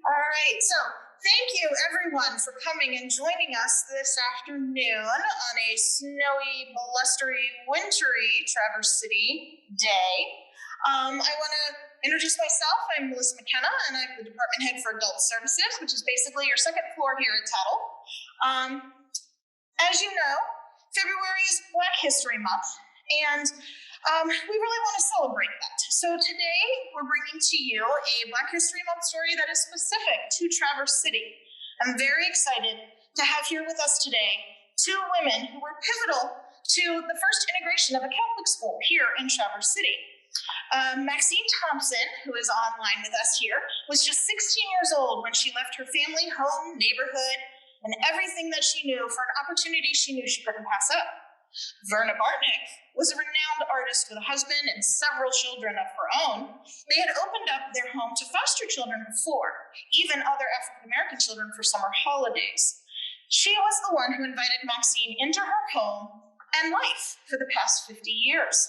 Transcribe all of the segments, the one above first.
All right, so thank you everyone for coming and joining us this afternoon on a snowy, blustery, wintry Traverse City day. I want to introduce myself. I'm Melissa McKenna, and I'm the department head for Adult Services, which is basically your second floor here at TADL. As you know, February is Black History Month, and we really want to celebrate that. So today, we're bringing to you a Black History Month story that is specific to Traverse City. I'm very excited to have here with us today two women who were pivotal to the first integration of a Catholic school here in Traverse City. Maxine Thompson, who is online with us here, was just 16 years old when she left her family, home, neighborhood, and everything that she knew for an opportunity she knew she couldn't pass up. Verna Bartnik was a renowned artist with a husband and several children of her own. They had opened up their home to foster children before, even other African-American children for summer holidays. She was the one who invited Maxine into her home and life for the past 50 years.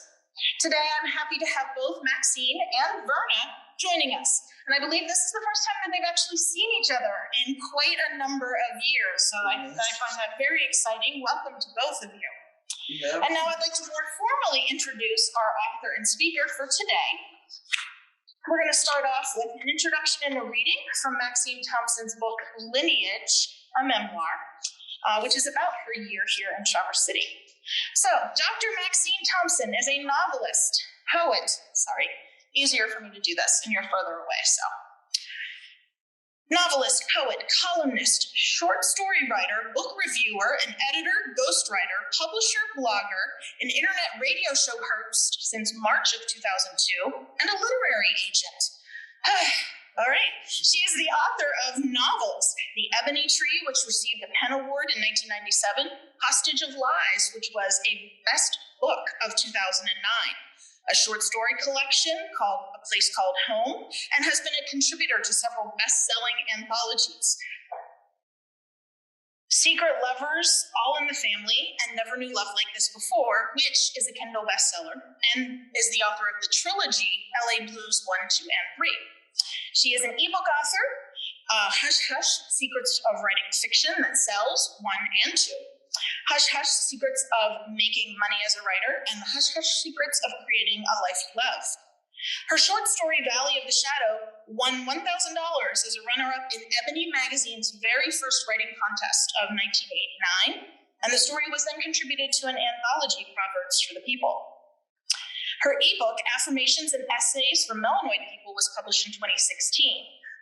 Today, I'm happy to have both Maxine and Verna joining us. And I believe this is the first time that they've actually seen each other in quite a number of years. So I find that very exciting. Welcome to both of you. Yep. And now I'd like to more formally introduce our author and speaker for today. We're going to start off with an introduction and a reading from Maxine Thompson's book, Lineage, a Memoir, which is about her year here in Traverse City. So, Dr. Maxine Thompson is a novelist, poet, easier for me to do this, and you're further away, so. Novelist, poet, columnist, short story writer, book reviewer, an editor, ghostwriter, publisher, blogger, an internet radio show host since March of 2002, and a literary agent. All right, she is the author of novels, The Ebony Tree, which received the PEN Award in 1997, Hostage of Lies, which was a best book of 2009, a short story collection called A Place Called Home, and has been a contributor to several best-selling anthologies. Secret Lovers, All in the Family, and Never Knew Love Like This Before, which is a Kindle bestseller, and is the author of the trilogy LA Blues 1, 2, and 3. She is an ebook author, Hush Hush, Secrets of Writing Fiction that sells 1 and 2. Hush Hush, Secrets of Making Money as a Writer, and the Hush Hush, Secrets of Creating a Life You Love. Her short story, Valley of the Shadow, won $1,000 as a runner-up in Ebony Magazine's very first writing contest of 1989, and the story was then contributed to an anthology, Proverbs for the People. Her ebook, Affirmations and Essays for Melanoid People, was published in 2016,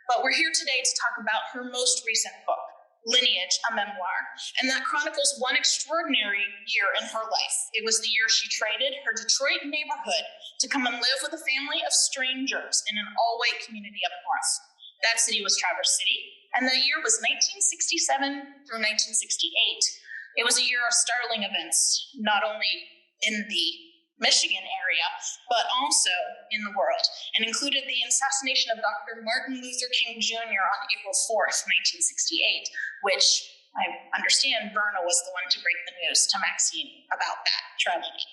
but we're here today to talk about her most recent book, Lineage, a Memoir, and that chronicles one extraordinary year in her life. It was the year she traded her Detroit neighborhood to come and live with a family of strangers in an all-white community up north. That city was Traverse City, and that year was 1967 through 1968. It was a year of startling events, not only in the Michigan area, but also in the world, and included the assassination of Dr. Martin Luther King Jr. on April 4th, 1968, which I understand Verna was the one to break the news to Maxine about that tragedy.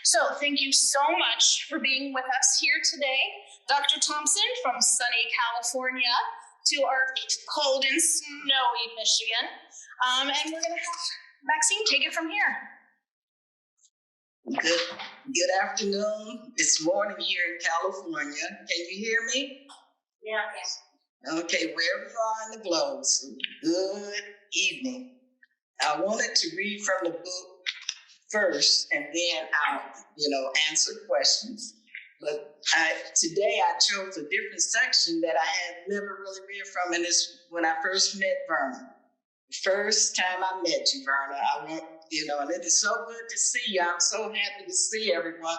So thank you so much for being with us here today. Dr. Thompson from sunny California to our cold and snowy Michigan. And we're gonna have Maxine take it from here. Good afternoon. It's morning here in California. Can you hear me? Yeah. Yes. Okay, wherever you are in the globe, so good evening. I wanted to read from the book first, and then I'll, answer questions. But today I chose a different section that I had never really read from, and it's when I first met Verna. The first time I met you, Verna, and it is so good to see you. I'm so happy to see everyone.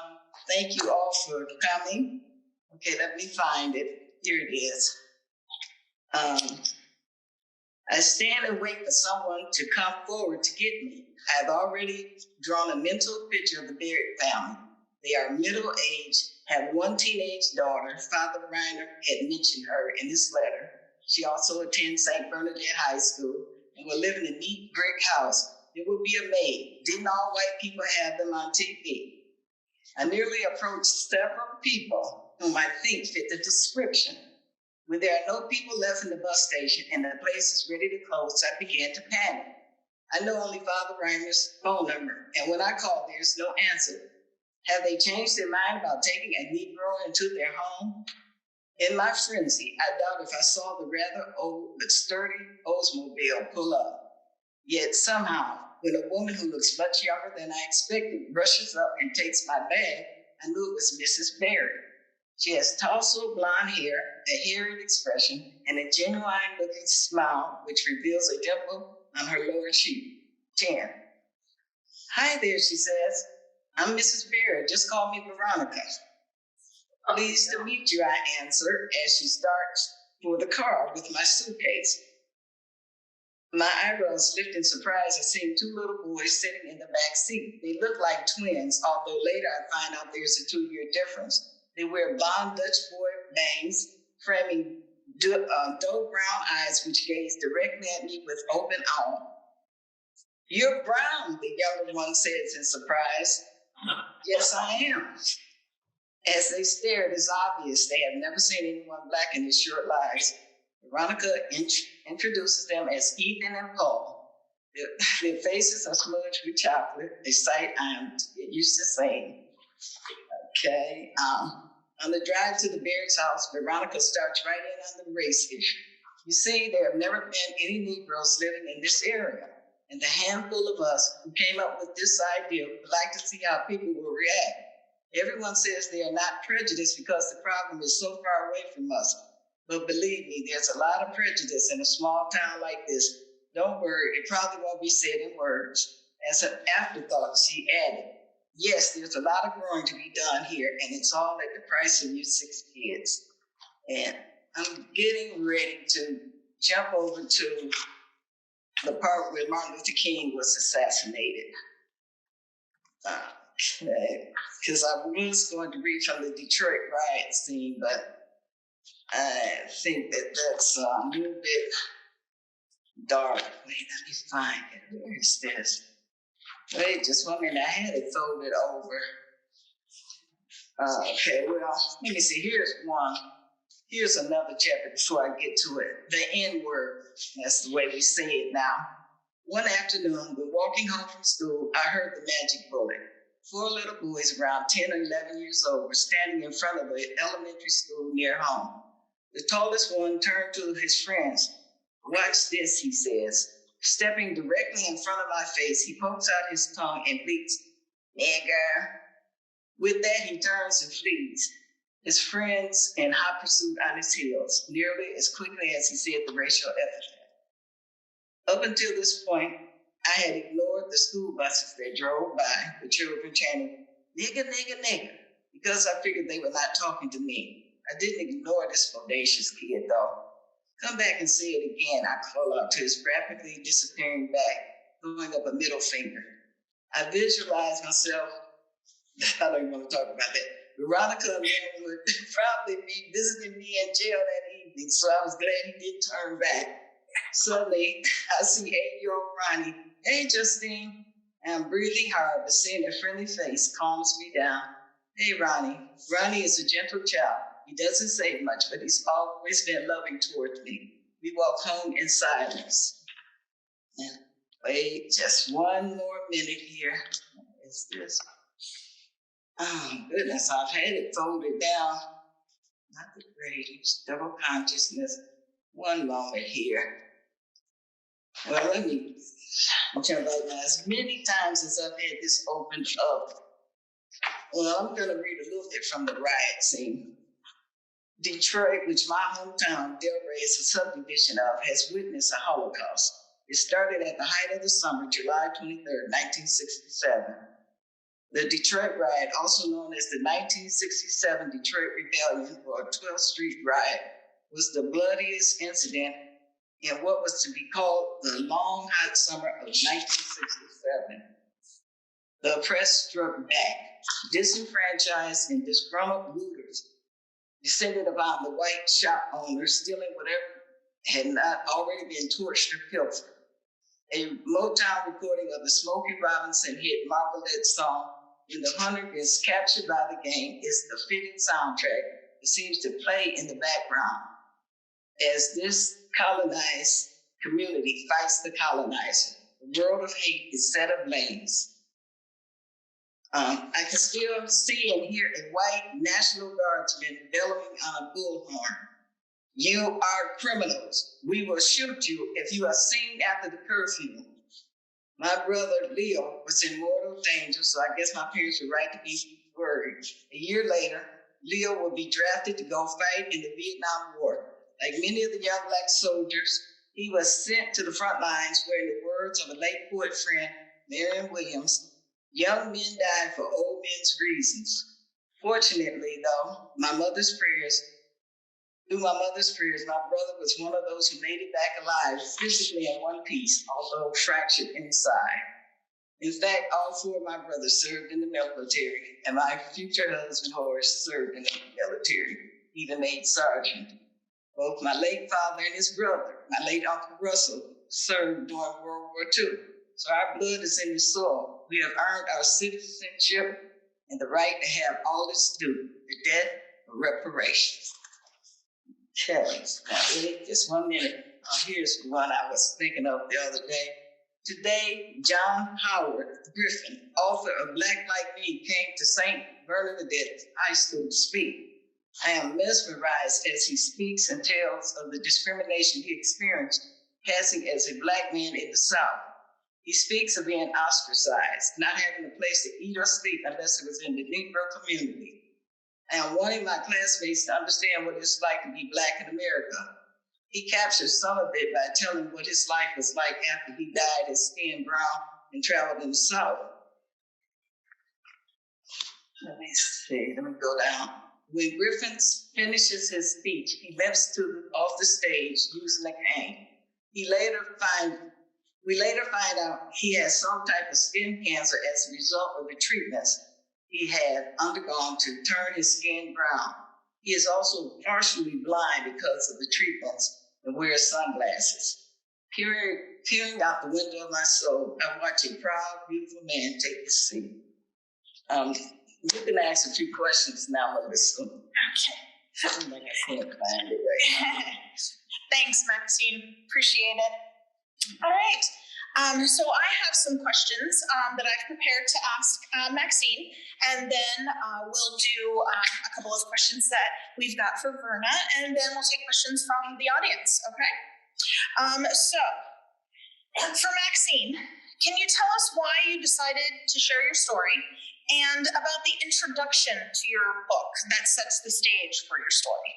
Thank you all for coming. Okay, let me find it. Here it is. I stand and wait for someone to come forward to get me. I have already drawn a mental picture of the Barrett family. They are middle-aged, have one teenage daughter. Father Reiner had mentioned her in his letter. She also attends St. Bernadette High School and will live in a neat brick house. There will be a maid. Didn't all white people have them on TV? I nearly approached several people whom I think fit the description. When there are no people left in the bus station and the place is ready to close, I began to panic. I know only Father Reimer's phone number, and when I call, there's no answer. Have they changed their mind about taking a Negro into their home? In my frenzy, I doubt if I saw the rather old but sturdy Oldsmobile pull up. Yet somehow, when a woman who looks much younger than I expected rushes up and takes my bag, I knew it was Mrs. Barry. She has tousled blonde hair, a harried expression, and a genuine-looking smile which reveals a dimple on her lower cheek. 10. Hi there, she says. I'm Mrs. Barry. Just call me Veronica. Pleased to meet you, I answer as she starts for the car with my suitcase. My eyebrows lift in surprise at seeing two little boys sitting in the back seat. They look like twins, although later I find out there's a 2-year difference. They wear blonde Dutch boy bangs, framing doe brown eyes which gaze directly at me with open owl. You're brown, the younger one says in surprise. Yes, I am. As they stare, it is obvious they have never seen anyone black in their short lives. Veronica introduces them as Ethan and Paul. Their faces are smudged with chocolate, a sight I am used to seeing. Okay. On the drive to the Barry's house, Veronica starts right in on the race issue. You see, there have never been any Negroes living in this area, and the handful of us who came up with this idea would like to see how people will react. Everyone says they are not prejudiced because the problem is so far away from us. But believe me, there's a lot of prejudice in a small town like this. Don't worry, it probably won't be said in words. As an afterthought, she added, yes, there's a lot of growing to be done here, and it's all at the price of you 6 kids. And I'm getting ready to jump over to the part where Martin Luther King was assassinated. Okay, because I was going to read from the Detroit riot scene, but I think that that's a little bit dark. Wait, let me find it. Where is this? Wait, just one minute. I had it folded over. Okay, well, let me see. Here's one. Here's another chapter before I get to it. The N-word. That's the way we say it now. One afternoon, when walking home from school, I heard the magic bullet. 4 little boys around 10 or 11 years old were standing in front of the elementary school near home. The tallest one turned to his friends. Watch this, he says. Stepping directly in front of my face, he pokes out his tongue and bleats, nigger. With that, he turns and flees. His friends in hot pursuit on his heels, nearly as quickly as he said the racial epithet. Up until this point, I had ignored the school buses that drove by, the children chanting, nigger, nigger, nigger, because I figured they were not talking to me. I didn't ignore this bodacious kid, though. Come back and say it again, I call out to his rapidly disappearing back, throwing up a middle finger. I visualized myself, I don't even want to talk about that. Veronica and him would probably be visiting me in jail that evening, so I was glad he didn't turn back. Suddenly, I see 8-year-old Ronnie. Hey, Justine. I'm breathing hard, but seeing a friendly face calms me down. Hey, Ronnie. Ronnie is a gentle child. He doesn't say much, but he's always been loving towards me. We walk home in silence. And wait, just one more minute here. What is this? Oh, goodness, I've had it folded down. Not the greatest, double consciousness. One moment here. Well, let me jump right now. As many times as I've had this opened up, well, I'm going to read a little bit from the riot scene. Detroit, which my hometown, Delray, is a subdivision of, has witnessed a Holocaust. It started at the height of the summer, July 23rd, 1967. The Detroit riot, also known as the 1967 Detroit Rebellion or 12th Street Riot, was the bloodiest incident in what was to be called the long, hot summer of 1967. The oppressed struck back. Disenfranchised and disgruntled looters descended upon the white shop owners, stealing whatever had not already been torched or pilfered. A Motown recording of the Smokey Robinson hit Margaret's song, When the Hunter Gets Captured by the Game, is the fitting soundtrack that seems to play in the background. as this colonized community fights the colonizer. The world of hate is set ablaze. I can still see and hear a white National Guardsman bellowing on a bullhorn. You are criminals. We will shoot you if you are seen after the curfew. My brother Leo was in mortal danger, so I guess my parents were right to be worried. A year later, Leo would be drafted to go fight in the Vietnam War. Like many of the young Black soldiers, he was sent to the front lines where, in the words of a late poet friend, Marion Williams, young men die for old men's reasons. Fortunately, though, through my mother's prayers, my brother was one of those who made it back alive, physically in one piece, although fractured inside. In fact, all four of my brothers served in the military, and my future husband, Horace, served in the military, even made sergeant. Both my late father and his brother, my late Uncle Russell, served during World War II. So our blood is in the soil. We have earned our citizenship and the right to have all that's due, the death of reparations. Okay, now wait just 1 minute. Here's one I was thinking of the other day. Today, John Howard Griffin, author of Black Like Me, came to St. Bernadette High School to speak. I am mesmerized as he speaks and tells of the discrimination he experienced passing as a Black man in the South. He speaks of being ostracized, not having a place to eat or sleep unless it was in the Negro community. I am wanting my classmates to understand what it's like to be Black in America. He captures some of it by telling what his life was like after he dyed his skin brown and traveled in the South. Let me go down. When Griffin finishes his speech, he limps off the stage using a cane. We later find out he has some type of skin cancer as a result of the treatments he had undergone to turn his skin brown. He is also partially blind because of the treatments and wears sunglasses. Peering out the window of my soul, I watch a proud, beautiful man take his seat. You can ask a few questions now, Melissa. Okay. I can't find it right now. Thanks, Maxine. Appreciate it. All right. So I have some questions that I've prepared to ask Maxine, and then we'll do a couple of questions that we've got for Verna, and then we'll take questions from the audience, okay? So, for Maxine, can you tell us why you decided to share your story and about the introduction to your book that sets the stage for your story?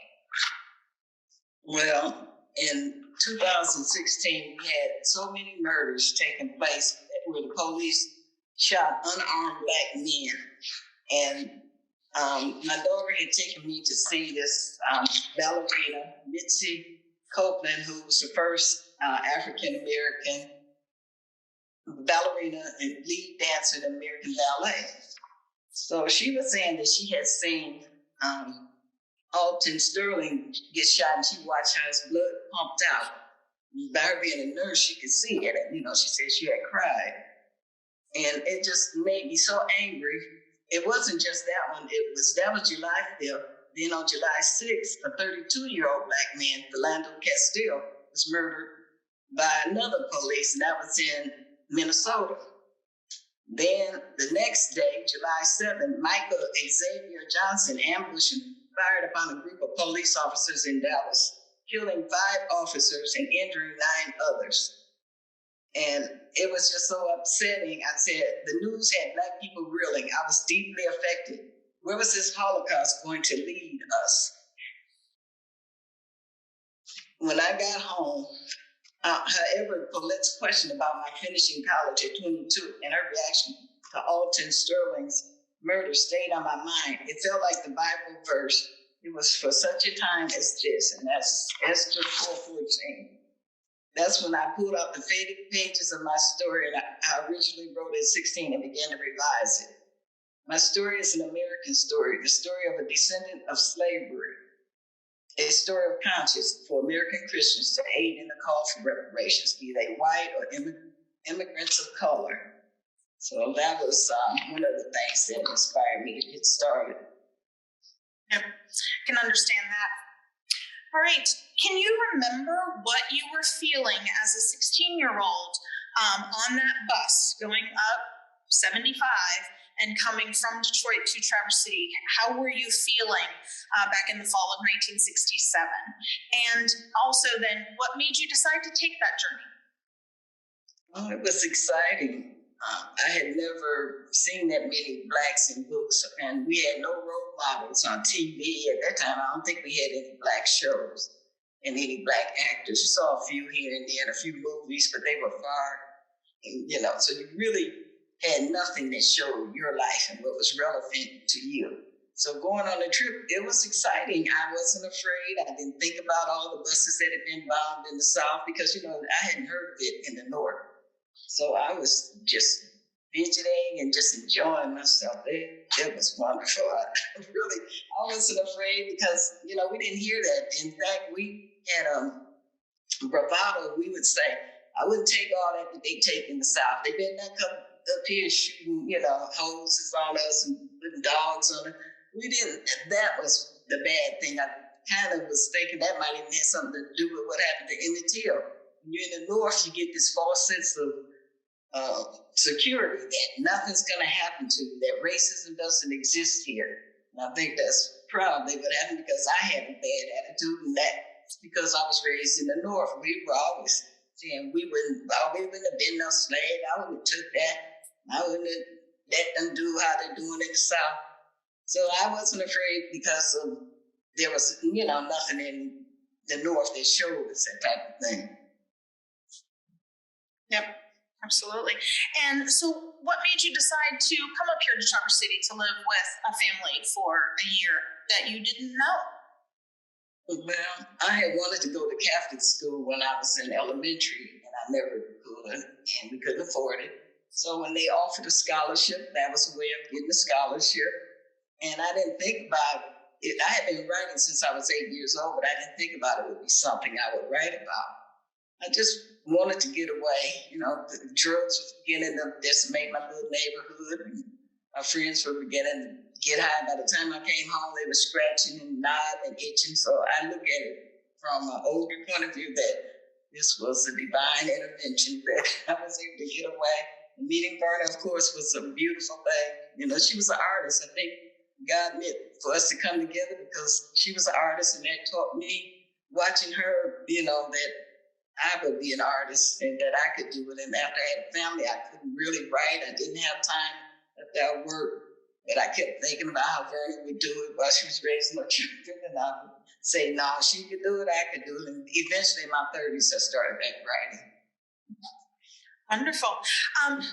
Well, in 2016, we had so many murders taking place where the police shot unarmed Black men. And my daughter had taken me to see this ballerina, Mitzi Copeland, who was the first African-American ballerina and lead dancer in American ballet. So she was saying that she had seen Alton Sterling get shot, and she watched how his blood pumped out. By her being a nurse, she could see it. And, she said she had cried. And it just made me so angry. It wasn't just that one. That was July 5th. Then on July 6th, a 32-year-old Black man, Philando Castile, was murdered by another police, and that was in Minnesota. Then the next day, July 7th, Michael Xavier Johnson ambushed and fired upon a group of police officers in Dallas, killing 5 officers and injuring 9 others. And it was just so upsetting. I said, the news had Black people reeling. I was deeply affected. Where was this Holocaust going to lead us? When I got home, however, Colette's question about my finishing college at 22 and her reaction to Alton Sterling's murder stayed on my mind. It felt like the Bible verse. It was for such a time as this, and that's Esther 4:14. That's when I pulled out the faded pages of my story, and I originally wrote it at 16 and began to revise it. My story is an American story, the story of a descendant of slavery, a story of conscience for American Christians to aid in the call for reparations, be they white or immigrants of color. So that was one of the things that inspired me to get started. Yep, I can understand that. All right. Can you remember what you were feeling as a 16-year-old on that bus going up 75 and coming from Detroit to Traverse City? How were you feeling back in the fall of 1967? And also then, what made you decide to take that journey? Oh, it was exciting. I had never seen that many blacks in books, and we had no role models on TV at that time. I don't think we had any black shows and any black actors. You saw a few here and there, and a few movies, but they were far, so you really had nothing that showed your life and what was relevant to you. So going on the trip, it was exciting. I wasn't afraid. I didn't think about all the buses that had been bombed in the South because, I hadn't heard of it in the North. So I was just fidgeting and just enjoying myself. It was wonderful. I wasn't afraid because, we didn't hear that. In fact, we had bravado. We would say, I wouldn't take all that they take in the South. They better not come up here shooting, hoses on us and putting dogs on it. We didn't. That was the bad thing. I kind of was thinking that might even have something to do with what happened to Emmett Till. When you're in the North, you get this false sense of security that nothing's going to happen to you, that racism doesn't exist here. And I think that's probably what happened because I had a bad attitude, and that's because I was raised in the North. We were always saying we wouldn't have been no slave. I wouldn't have took that. I wouldn't have let them do how they're doing in the South. So I wasn't afraid because there was, nothing in the North that showed us that type of thing. Yep, absolutely. And so what made you decide to come up here to Traverse City to live with a family for a year that you didn't know? Well, I had wanted to go to Catholic school when I was in elementary, and I never could, and we couldn't afford it. So when they offered a scholarship, that was a way of getting a scholarship. And I didn't think about it. I had been writing since I was 8 years old, but I didn't think about it would be something I would write about. I just wanted to get away. The drugs were beginning to decimate my little neighborhood. And my friends were beginning to get high. By the time I came home, they were scratching and nodding and itching. So I look at it from an older point of view that this was a divine intervention that I was able to get away. And meeting Verna, of course, was a beautiful thing. She was an artist. I think God meant for us to come together because she was an artist, and that taught me, watching her, that I would be an artist and that I could do it. And after I had a family, I couldn't really write. I didn't have time after I worked. But I kept thinking about how Verna would do it while she was raising her children. And I would say, no, she could do it, I could do it. And eventually in my 30s, I started back writing. Wonderful.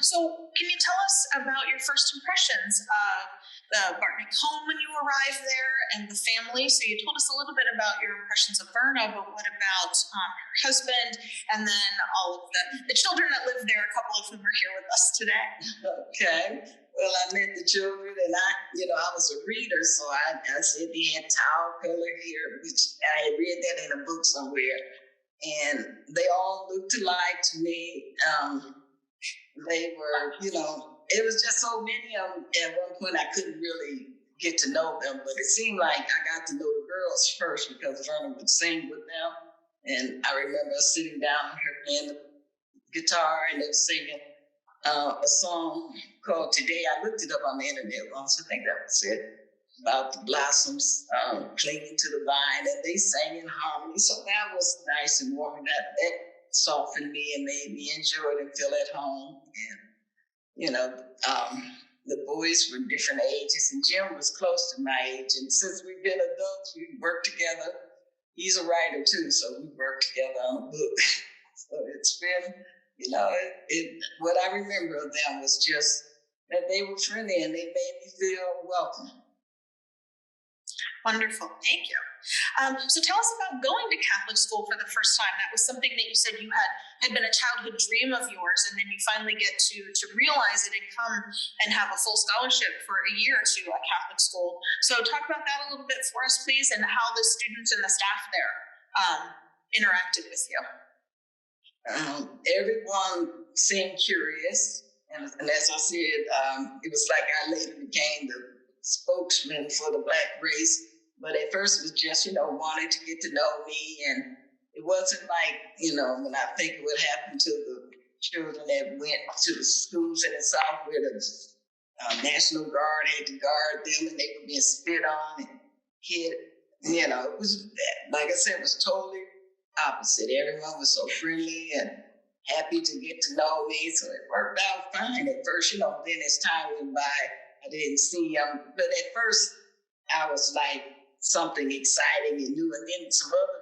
So can you tell us about your first impressions of the Bartnick home when you arrived there and the family? So you told us a little bit about your impressions of Verna, but what about her husband and then all of the children that live there, a couple of whom are here with us today? Okay. Well, I met the children, and I was a reader, so I said they had towel color here, which I had read that in a book somewhere. And they all looked alike to me. They were, it was just so many of them. At one point, I couldn't really get to know them, but it seemed like I got to know the girls first because Verna would sing with them. And I remember sitting down and her playing the guitar, and they were singing a song called Today. I looked it up on the internet once. I think that was it. About the blossoms clinging to the vine, and they sang in harmony. So that was nice and warm. That softened me and made me enjoy it and feel at home. And, the boys were different ages, and Jim was close to my age. And since we've been adults, we worked together. He's a writer too, so we worked together on a book. So it's been, what I remember of them was just that they were friendly and they made me feel welcome. Wonderful. Thank you. So tell us about going to Catholic school for the first time. That was something that you said you had been a childhood dream of yours, and then you finally get to realize it and come and have a full scholarship for a year to a Catholic school. So talk about that a little bit for us, please, and how the students and the staff there interacted with you. Everyone seemed curious, and as I said, it was like I later became the spokesman for the Black race. But at first it was just, wanting to get to know me. And it wasn't like, when I think of what happened to the children that went to the schools in the South where the National Guard had to guard them and they were being spit on and hit. It was, like I said, it was totally opposite. Everyone was so friendly and happy to get to know me. So it worked out fine at first, then as time went by, I didn't see them. But at first, I was like something exciting and new. And then some other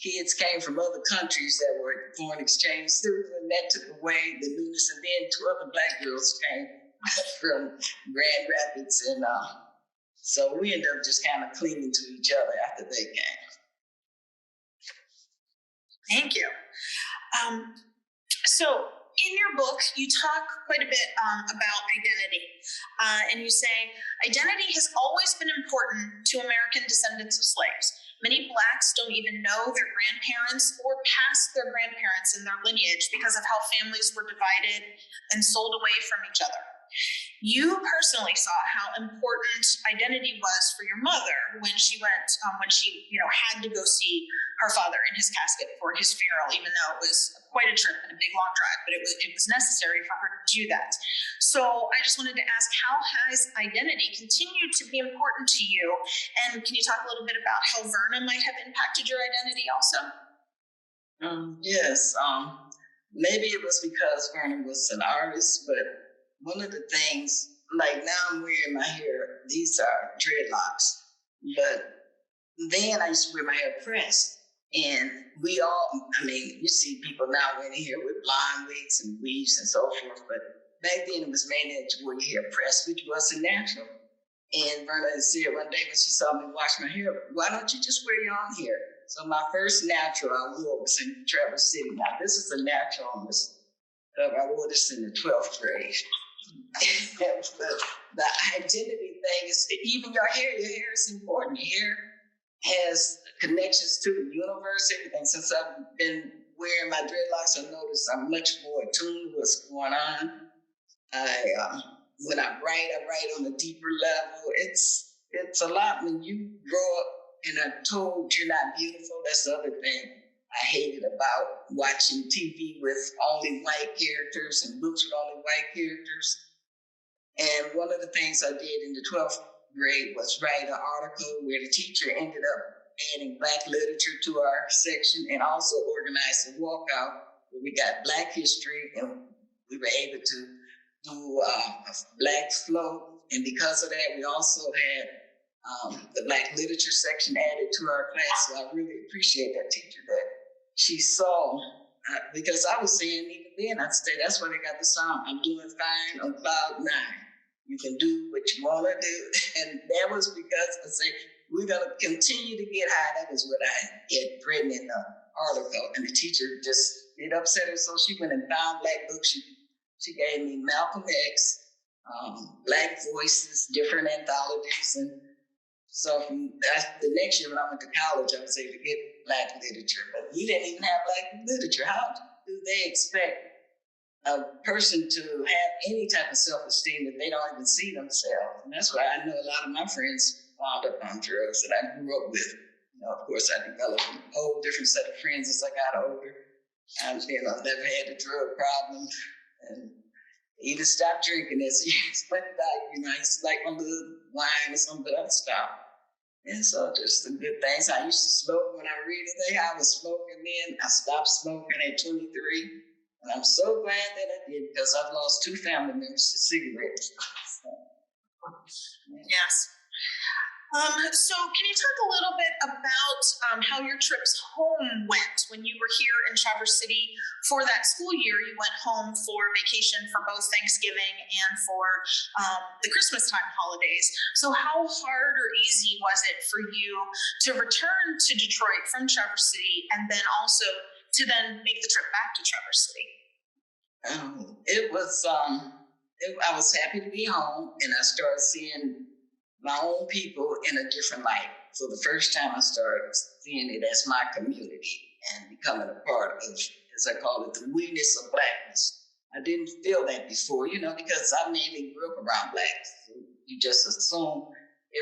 kids came from other countries that were foreign exchange students, and that took away the newness. And then two other Black girls came from Grand Rapids. And so we ended up just kind of clinging to each other after they came. Thank you. So in your book, you talk quite a bit about identity. And you say, identity has always been important to American descendants of slaves. Many Blacks don't even know their grandparents or past their grandparents in their lineage because of how families were divided and sold away from each other. You personally saw how important identity was for your mother when she went, had to go see her father in his casket for his funeral, even though it was quite a trip and a big long drive, but it was necessary for her to do that. So I just wanted to ask, how has identity continued to be important to you? And can you talk a little bit about how Verna might have impacted your identity also? Yes. Maybe it was because Verna was an artist, but one of the things, like now I'm wearing my hair, these are dreadlocks, but then I used to wear my hair pressed. And we all, you see people now wearing hair with blonde wigs and weaves and so forth, but back then it was mainly that you wore your hair pressed, which wasn't natural. And Verna said one day when she saw me wash my hair, why don't you just wear your own hair? So my first natural I wore was in Traverse City. Now this is a natural on this cover. I wore this in the 12th grade. the identity thing is, even your hair is important. Your hair has connections to the universe, everything. Since I've been wearing my dreadlocks, I noticed I'm much more attuned to what's going on. When I write on a deeper level. It's a lot when you grow up and are told you're not beautiful. That's the other thing I hated about watching TV with only white characters and books with only white characters. And one of the things I did in the 12th grade was write an article where the teacher ended up adding Black literature to our section and also organized a walkout where we got Black history and we were able to do a Black float. And because of that, we also had the Black literature section added to our class. So I really appreciate that teacher that she saw, because I was saying even then, I'd say that's why they got the song, I'm doing fine on cloud 9. You can do what you want to do. And that was because I say, we're going to continue to get high. That was what I had written in the article. And the teacher it upset her. So she went and found Black books. She gave me Malcolm X, Black Voices, different anthologies. And so the next year when I went to college, I was able to get Black literature. But we didn't even have Black literature. How do they expect a person to have any type of self-esteem that they don't even see themselves? And that's why I know a lot of my friends wound up on drugs that I grew up with. Of course, I developed a whole different set of friends as I got older. I never had a drug problem, and either stopped drinking as years went by. I used to like my little wine or something, but I stopped. And so just the good things. I used to smoke when I read anything. I was smoking then. I stopped smoking at 23. And I'm so glad that I did, because I've lost 2 family members to cigarettes. Yes. So can you talk a little bit about how your trips home went when you were here in Traverse City for that school year? You went home for vacation for both Thanksgiving and for the Christmas time holidays. So how hard or easy was it for you to return to Detroit from Traverse City and then also to then make the trip back to Traverse City? It was, I was happy to be home, and I started seeing my own people in a different light. For the first time, I started seeing it as my community and becoming a part of, as I call it, the we-ness of Blackness. I didn't feel that before, because I mainly grew up around Blacks. So you just assume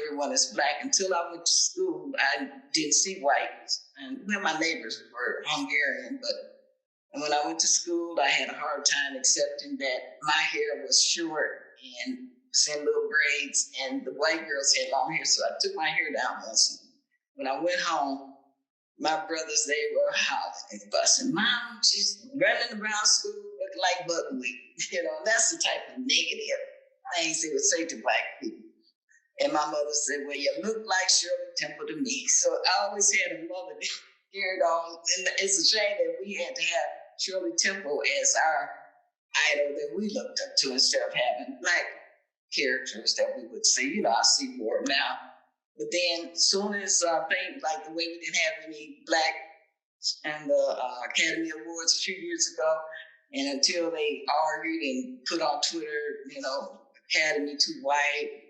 everyone is Black. Until I went to school, I didn't see whites. And well, my neighbors were Hungarian, but when I went to school, I had a hard time accepting that my hair was short and was in little braids, and the white girls had long hair, so I took my hair down once. When I went home, my brothers, they were howling and fussing. Mom, she's running around school looking like buckwheat. That's the type of negative things they would say to Black people. And my mother said, well, you look like Shirley Temple to me. So I always had a mother that carried on. And it's a shame that we had to have Shirley Temple as our idol that we looked up to instead of having Black characters that we would see. I see more now. But then as soon as things like the way we didn't have any Black and the Academy Awards a few years ago, and until they argued and put on Twitter, Academy too white,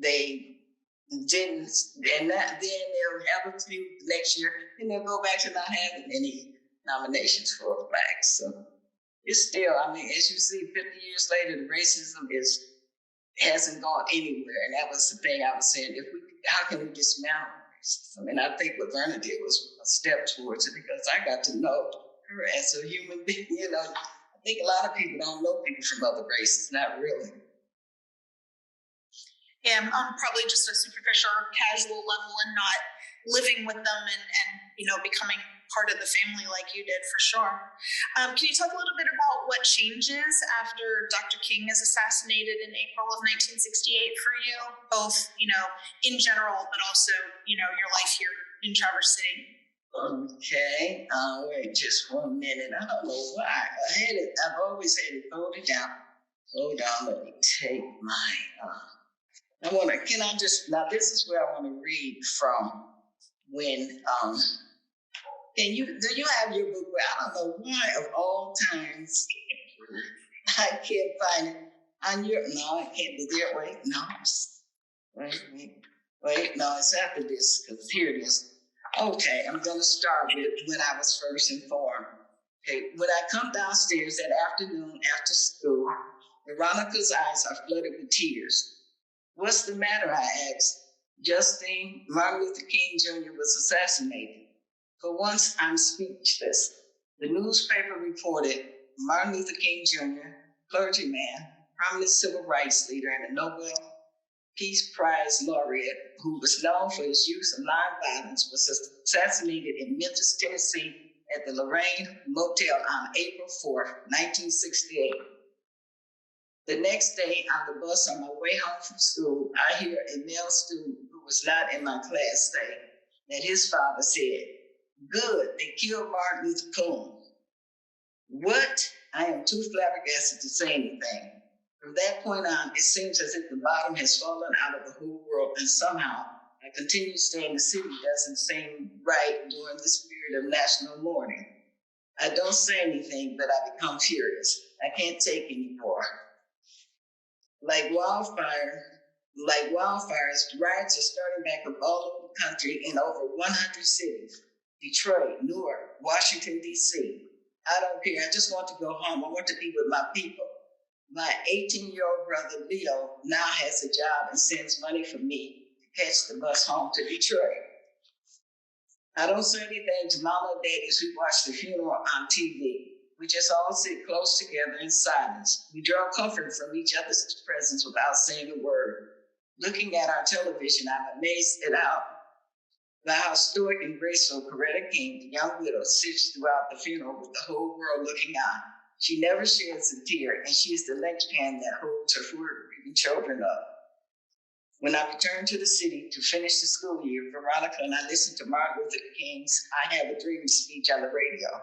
they didn't, and then they'll have a few next year, and they'll go back to not having any nominations for Blacks. So it's still, as you see, 50 years later, the racism hasn't gone anywhere, and that was the thing I was saying. How can we dismantle racism? And I think what Verna did was a step towards it, because I got to know her as a human being. I think a lot of people don't know people from other races, not really. Yeah, on probably just a superficial or casual level, and not living with them and becoming part of the family like you did, for sure. Can you talk a little bit about what changes after Dr. King is assassinated in April of 1968 for you, both, in general, but also, your life here in Traverse City? Okay, wait just 1 minute. I don't know why I've always had it folded down. Hold on, let me take my, this is where I want to read from when, do you have your book where, I don't know why of all times, I can't find it on no, I can't be there, wait, no, wait, no, it's after this, because here it is. Okay, I'm going to start with when I was first informed. Okay, when I come downstairs that afternoon after school, Veronica's eyes are flooded with tears. What's the matter, I asked. Justine, Martin Luther King Jr. was assassinated. For once, I'm speechless. The newspaper reported Martin Luther King Jr., clergyman, prominent civil rights leader, and a Nobel Peace Prize laureate who was known for his use of nonviolence, was assassinated in Memphis, Tennessee at the Lorraine Motel on April 4th, 1968. The next day on the bus on my way home from school, I hear a male student who was not in my class say that his father said, "Good, they killed Martin Luther King." What? I am too flabbergasted to say anything. From that point on, it seems as if the bottom has fallen out of the whole world, and somehow I continue to stay in the city doesn't seem right during this period of national mourning. I don't say anything, but I become furious. I can't take any more. Like wildfires, riots are starting back up all over the country in over 100 cities. Detroit, Newark, Washington, D.C. I don't care. I just want to go home. I want to be with my people. My 18-year-old brother, Leo, now has a job and sends money for me to catch the bus home to Detroit. I don't say anything to mama and daddies who watch the funeral on TV. We just all sit close together in silence. We draw comfort from each other's presence without saying a word. Looking at our television, I'm amazed by how stoic and graceful Coretta King, the young widow, sits throughout the funeral with the whole world looking on. She never sheds a tear, and she is the linchpin that holds her four grieving children up. When I returned to the city to finish the school year, Veronica and I listened to Martin Luther King's "I Have a Dream" speech on the radio.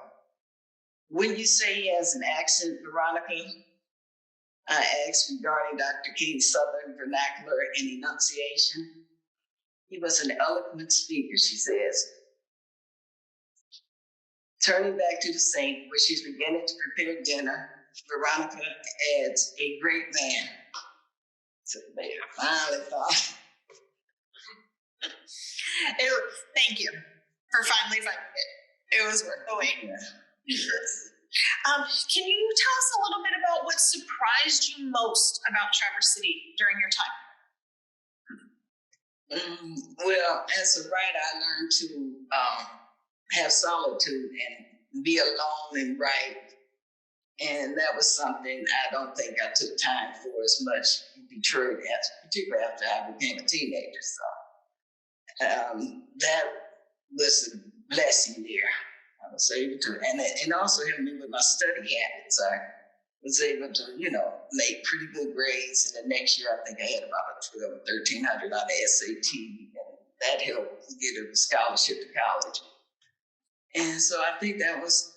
Wouldn't you say he has an accent, Veronica? I asked, regarding Dr. King's Southern vernacular and enunciation. He was an eloquent speaker, she says. Turning back to the sink, where she's beginning to prepare dinner, Veronica adds, "A great man." So they finally thought. Thank you for finally finding it. It was worth the wait. Yeah. Can you tell us a little bit about what surprised you most about Traverse City during your time? Well, as a writer, I learned to have solitude and be alone and write. And that was something I don't think I took time for as much in Detroit, particularly after I became a teenager. So that was a blessing there. I was able to, and also helped me with my study habits. I was able to, make pretty good grades. And the next year, I think I had about a 12 or 1300 on the SAT. And that helped get a scholarship to college. And so I think that was,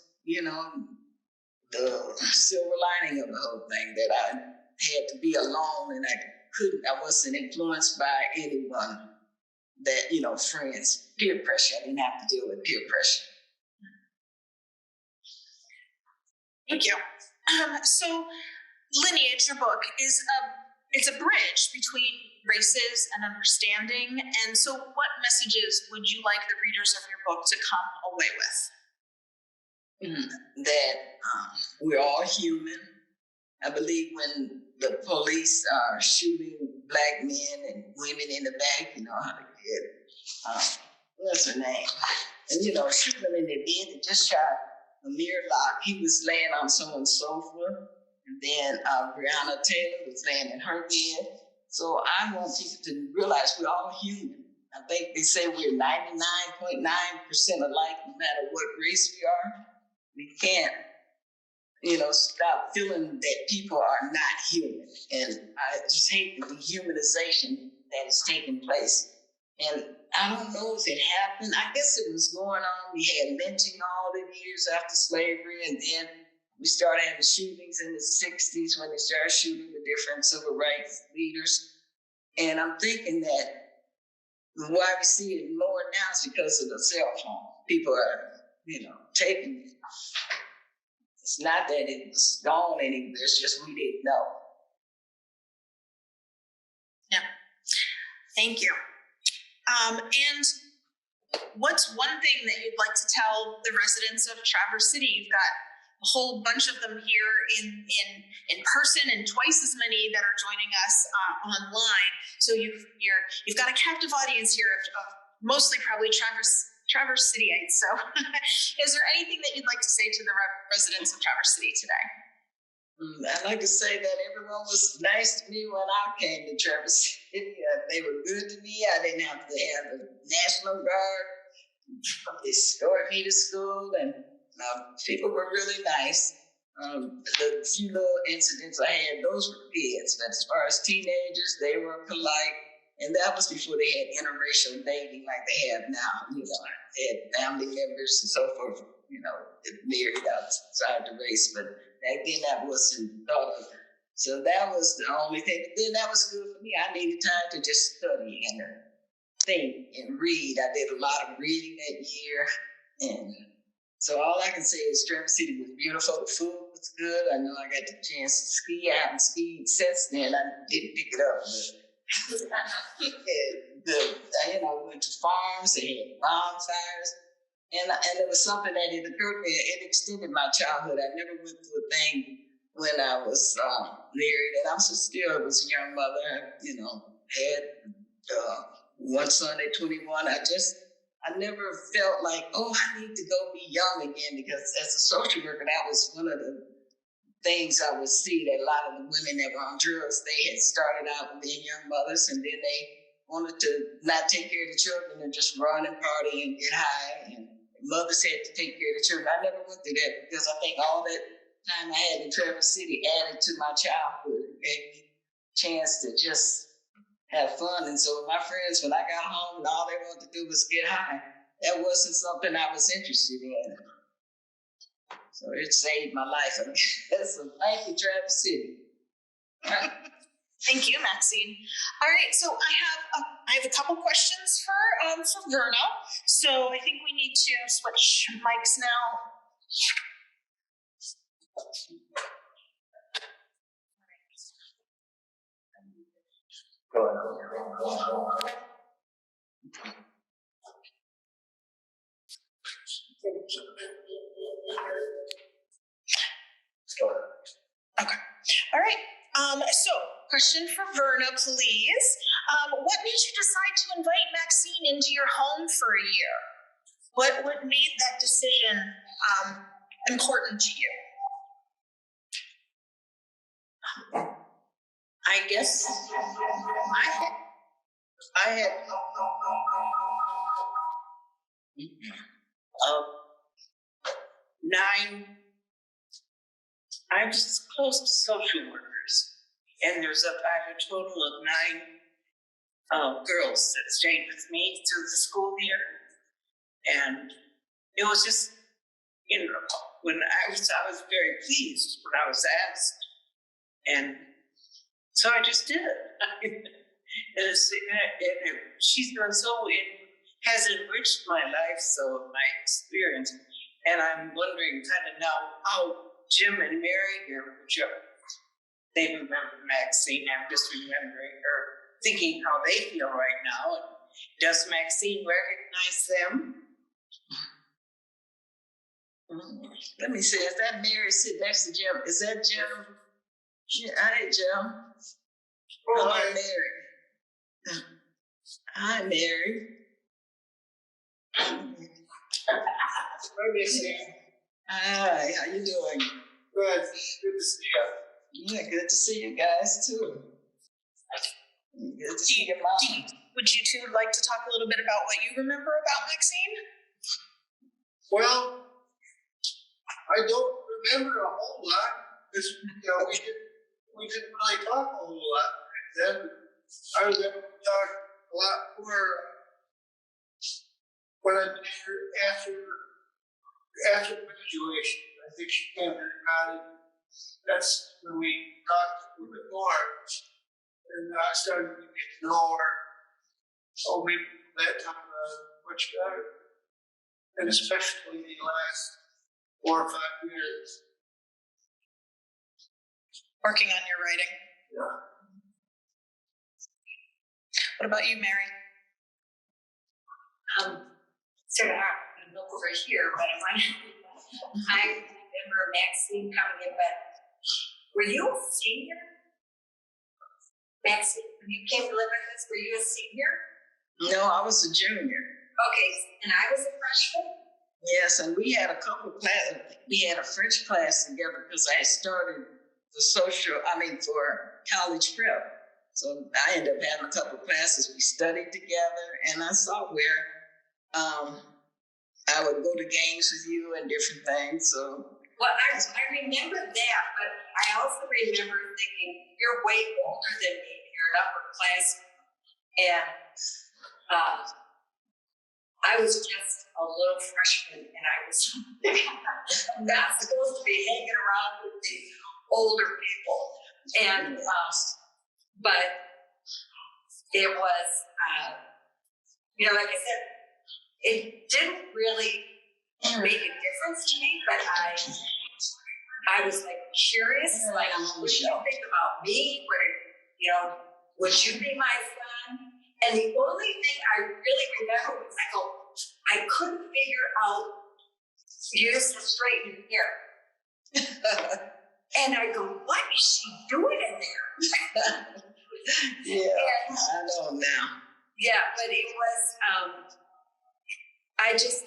the silver lining of the whole thing, that I had to be alone and I wasn't influenced by anyone that, friends, peer pressure. I didn't have to deal with peer pressure. Thank you. So Lineage, your book, it's a bridge between races and understanding. And so what messages would you like the readers of your book to come away with? That we're all human. I believe when the police are shooting Black men and women in the back, how to get, what's her name? And, shooting them in the bed. They just shot Amir Locke. He was laying on someone's sofa. And then Breonna Taylor was laying in her bed. So I want people to realize we're all human. I think they say we're 99.9% alike, no matter what race we are. We can't, stop feeling that people are not human. And I just hate the dehumanization that is taking place. And I don't know if it happened. I guess it was going on. We had lynching all the years after slavery, and then we started having shootings in the 60s when they started shooting the different civil rights leaders. And I'm thinking that why we see it more now is because of the cell phone. People are, taking it. It's not that it was gone anywhere, it's just we didn't know. Yeah. Thank you. And what's one thing that you'd like to tell the residents of Traverse City? You've got a whole bunch of them here in person, and twice as many that are joining us online. So you've got a captive audience here of mostly probably Traverse Cityites. So is there anything that you'd like to say to the residents of Traverse City today? I'd like to say that everyone was nice to me when I came to Traverse City. They were good to me. I didn't have to have the National Guard escort me to school, and people were really nice. The few little incidents I had, those were kids. But as far as teenagers, they were polite. And that was before they had interracial dating like they have now. They had family members and so forth, married outside the race. But back then that wasn't thought of. So that was the only thing. But then that was good for me. I needed time to just study and think and read. I did a lot of reading that year. And so all I can say is Traverse City was beautiful. The food was good. I know I got the chance to ski. I haven't skied since then. I didn't pick it up. But we went to farms, they had bonfires, and there was something that it occurred to me, it extended my childhood. I never went through a thing when I was married, and I was a young mother, had one son at 21. I never felt like, I need to go be young again, because as a social worker, that was one of the things I would see, that a lot of the women that were on drugs, they had started out being young mothers, and then they wanted to not take care of the children and just run and party and get high, and mothers had to take care of the children. I never went through that, because I think all that time I had in Traverse City added to my childhood. It gave me a chance to just have fun. And so with my friends, when I got home and all they wanted to do was get high, that wasn't something I was interested in. So it saved my life. So thank you, Traverse City. Thank you, Maxine. All right, so I have a couple questions for Verna. So I think we need to switch mics now. Okay. All right. So question for Verna, please. What made you decide to invite Maxine into your home for a year? What made that decision important to you? I guess I had I was close to social workers, and I had a total of 9 girls that stayed with me through the school year, and it was just, when I was very pleased when I was asked, and so I just did it. She's done it has enriched my life, so my experience, and I'm wondering kind of now how Jim and Mary here, they remember Maxine. I'm just remembering her, thinking how they feel right now. Does Maxine recognize them? Let me see. Is that Mary sitting next to Jim? Is that Jim? Yeah, hi, Jim. Oh, hi, Mary. Hi, Mary. Hi, how you doing? Good. Good to see you. Yeah, good to see you guys too. Good to see your mom. Would you two like to talk a little bit about what you remember about Maxine? Well, I don't remember a whole lot because we didn't really talk a whole lot then. I was able to talk a lot more when I after graduation. I think she came to the college. That's when we talked a little bit more, and I started to get to know her. So maybe that time much better, and especially the last 4 or 5 years. Working on your writing. Yeah. What about you, Mary? Sort of hard to look over here, but I remember Maxine coming in, but were you a senior? Maxine, when you came to live with us, were you a senior? No, I was a junior. Okay, and I was a freshman? Yes, and we had a couple of classes. We had a French class together because I started for college prep. So I ended up having a couple of classes. We studied together, and I saw where I would go to games with you and different things. So, well, I remember that, but I also remember thinking, you're way older than me, you're an upperclassman. And I was just a little freshman, and I was not supposed to be hanging around with the older people. And but it was, like I said, it didn't really make a difference to me, but I was like curious, like, what do you think about me? Would you be my friend? And the only thing I really remember was I couldn't figure out use the straightened hair. And I go, what is she doing in there? Yeah, I know now. Yeah, but it was,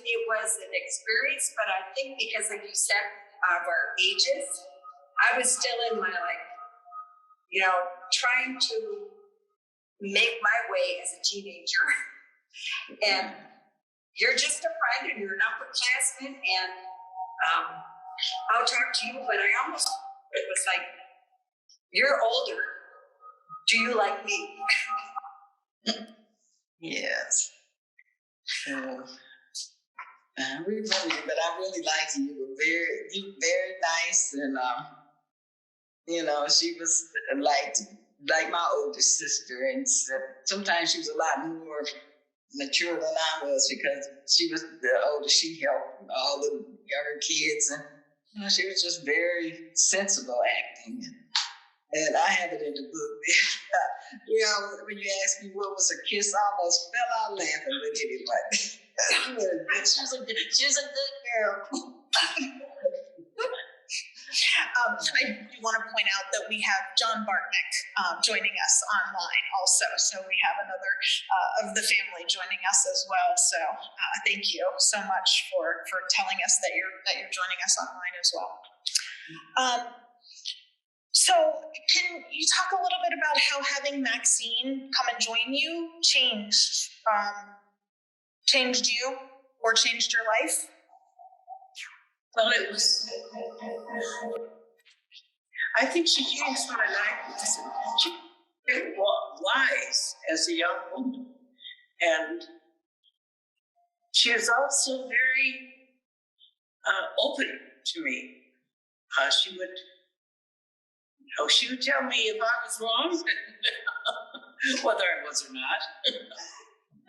it was an experience, but I think because, like you said, of our ages, I was still in my, trying to make my way as a teenager. And you're just a friend, and you're an upperclassman, and I'll talk to you, but it was like, you're older. Do you like me? Yes. I remember you, but I really liked you. You were very nice, and she was like my older sister, and sometimes she was a lot more mature than I was because she was the older. She helped all the younger kids, and she was just very sensible acting. And I have it in the book. When you asked me what was a kiss, I almost fell out laughing, but anyway. She was a good girl. I do want to point out that we have John Bartnick joining us online also. So we have another of the family joining us as well. So thank you so much for telling us that you're joining us online as well. So can you talk a little bit about how having Maxine come and join you changed you or changed your life? Well, I think she changed my life. She was very wise as a young woman. And she was also very open to me. She would tell me if I was wrong, whether I was or not.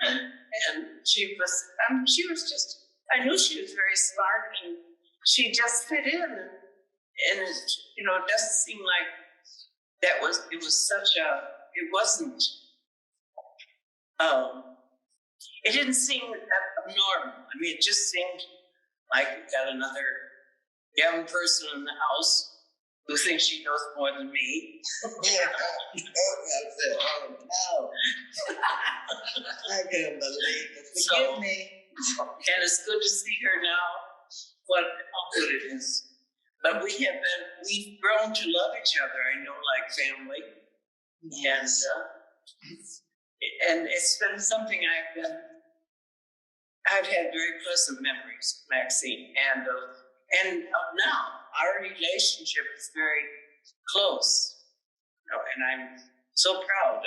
And she was just, I knew she was very smart, and she just fit in. And it doesn't seem like it wasn't, it didn't seem abnormal. I mean, it just seemed like we got another young person in the house who thinks she knows more than me. Yeah. Oh no. I couldn't believe it. Forgive me. And it's good to see her now, how good it is. But we've grown to love each other, I know, like family. Yes. And it's been something I've had very pleasant memories of Maxine, and now our relationship is very close, and I'm so proud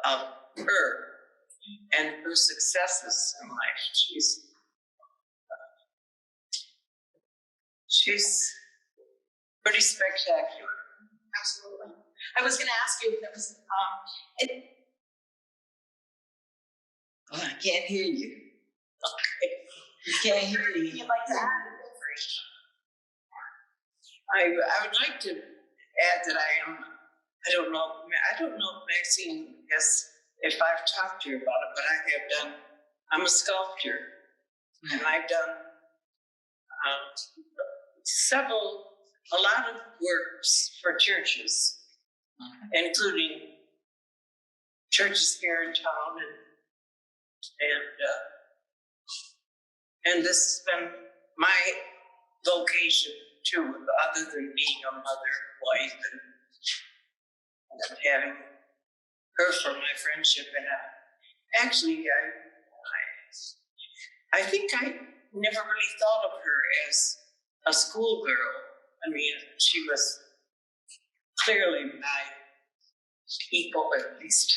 of her and her successes in life. She's pretty spectacular. Absolutely. I was going to ask you if there was I can't hear you. Okay. You can't hear you. you'd like to add. I would like to add that I don't know if Maxine if I've talked to her about it, but I'm a sculptor, and I've done a lot of works for churches, including churches here in town, and this has been my vocation too, other than being a mother, wife, and having her for my friendship. And actually, I think I never really thought of her as a schoolgirl. I mean, she was clearly my equal, at least.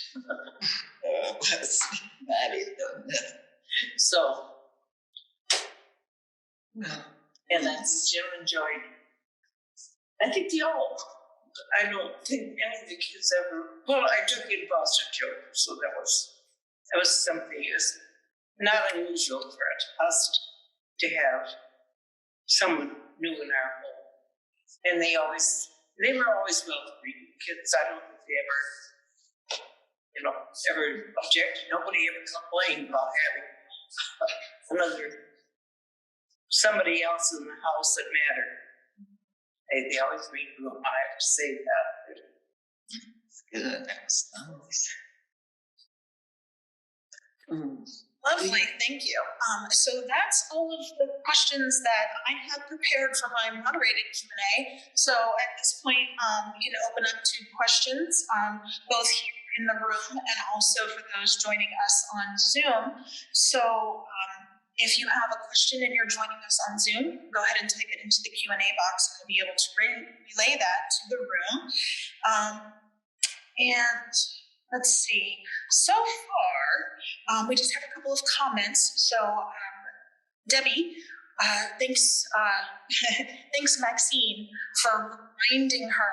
So, and I think Jim enjoyed. I don't think any of the kids ever. Well, I took in foster children, so that was something that's not unusual for us to have someone new in our home, and they were always welcoming kids. I don't think they ever objected. Nobody ever complained about having somebody else in the house that mattered. They always made room. I have to say that. Good. That was nice. Lovely, thank you. So that's all of the questions that I had prepared for my moderated Q&A. So at this point, we can open up to questions, both here in the room and also for those joining us on Zoom. So if you have a question and you're joining us on Zoom, go ahead and type it into the Q&A box, and we'll be able to relay that to the room. And let's see, so far, we just have a couple of comments. So Debbie, thanks Maxine for reminding her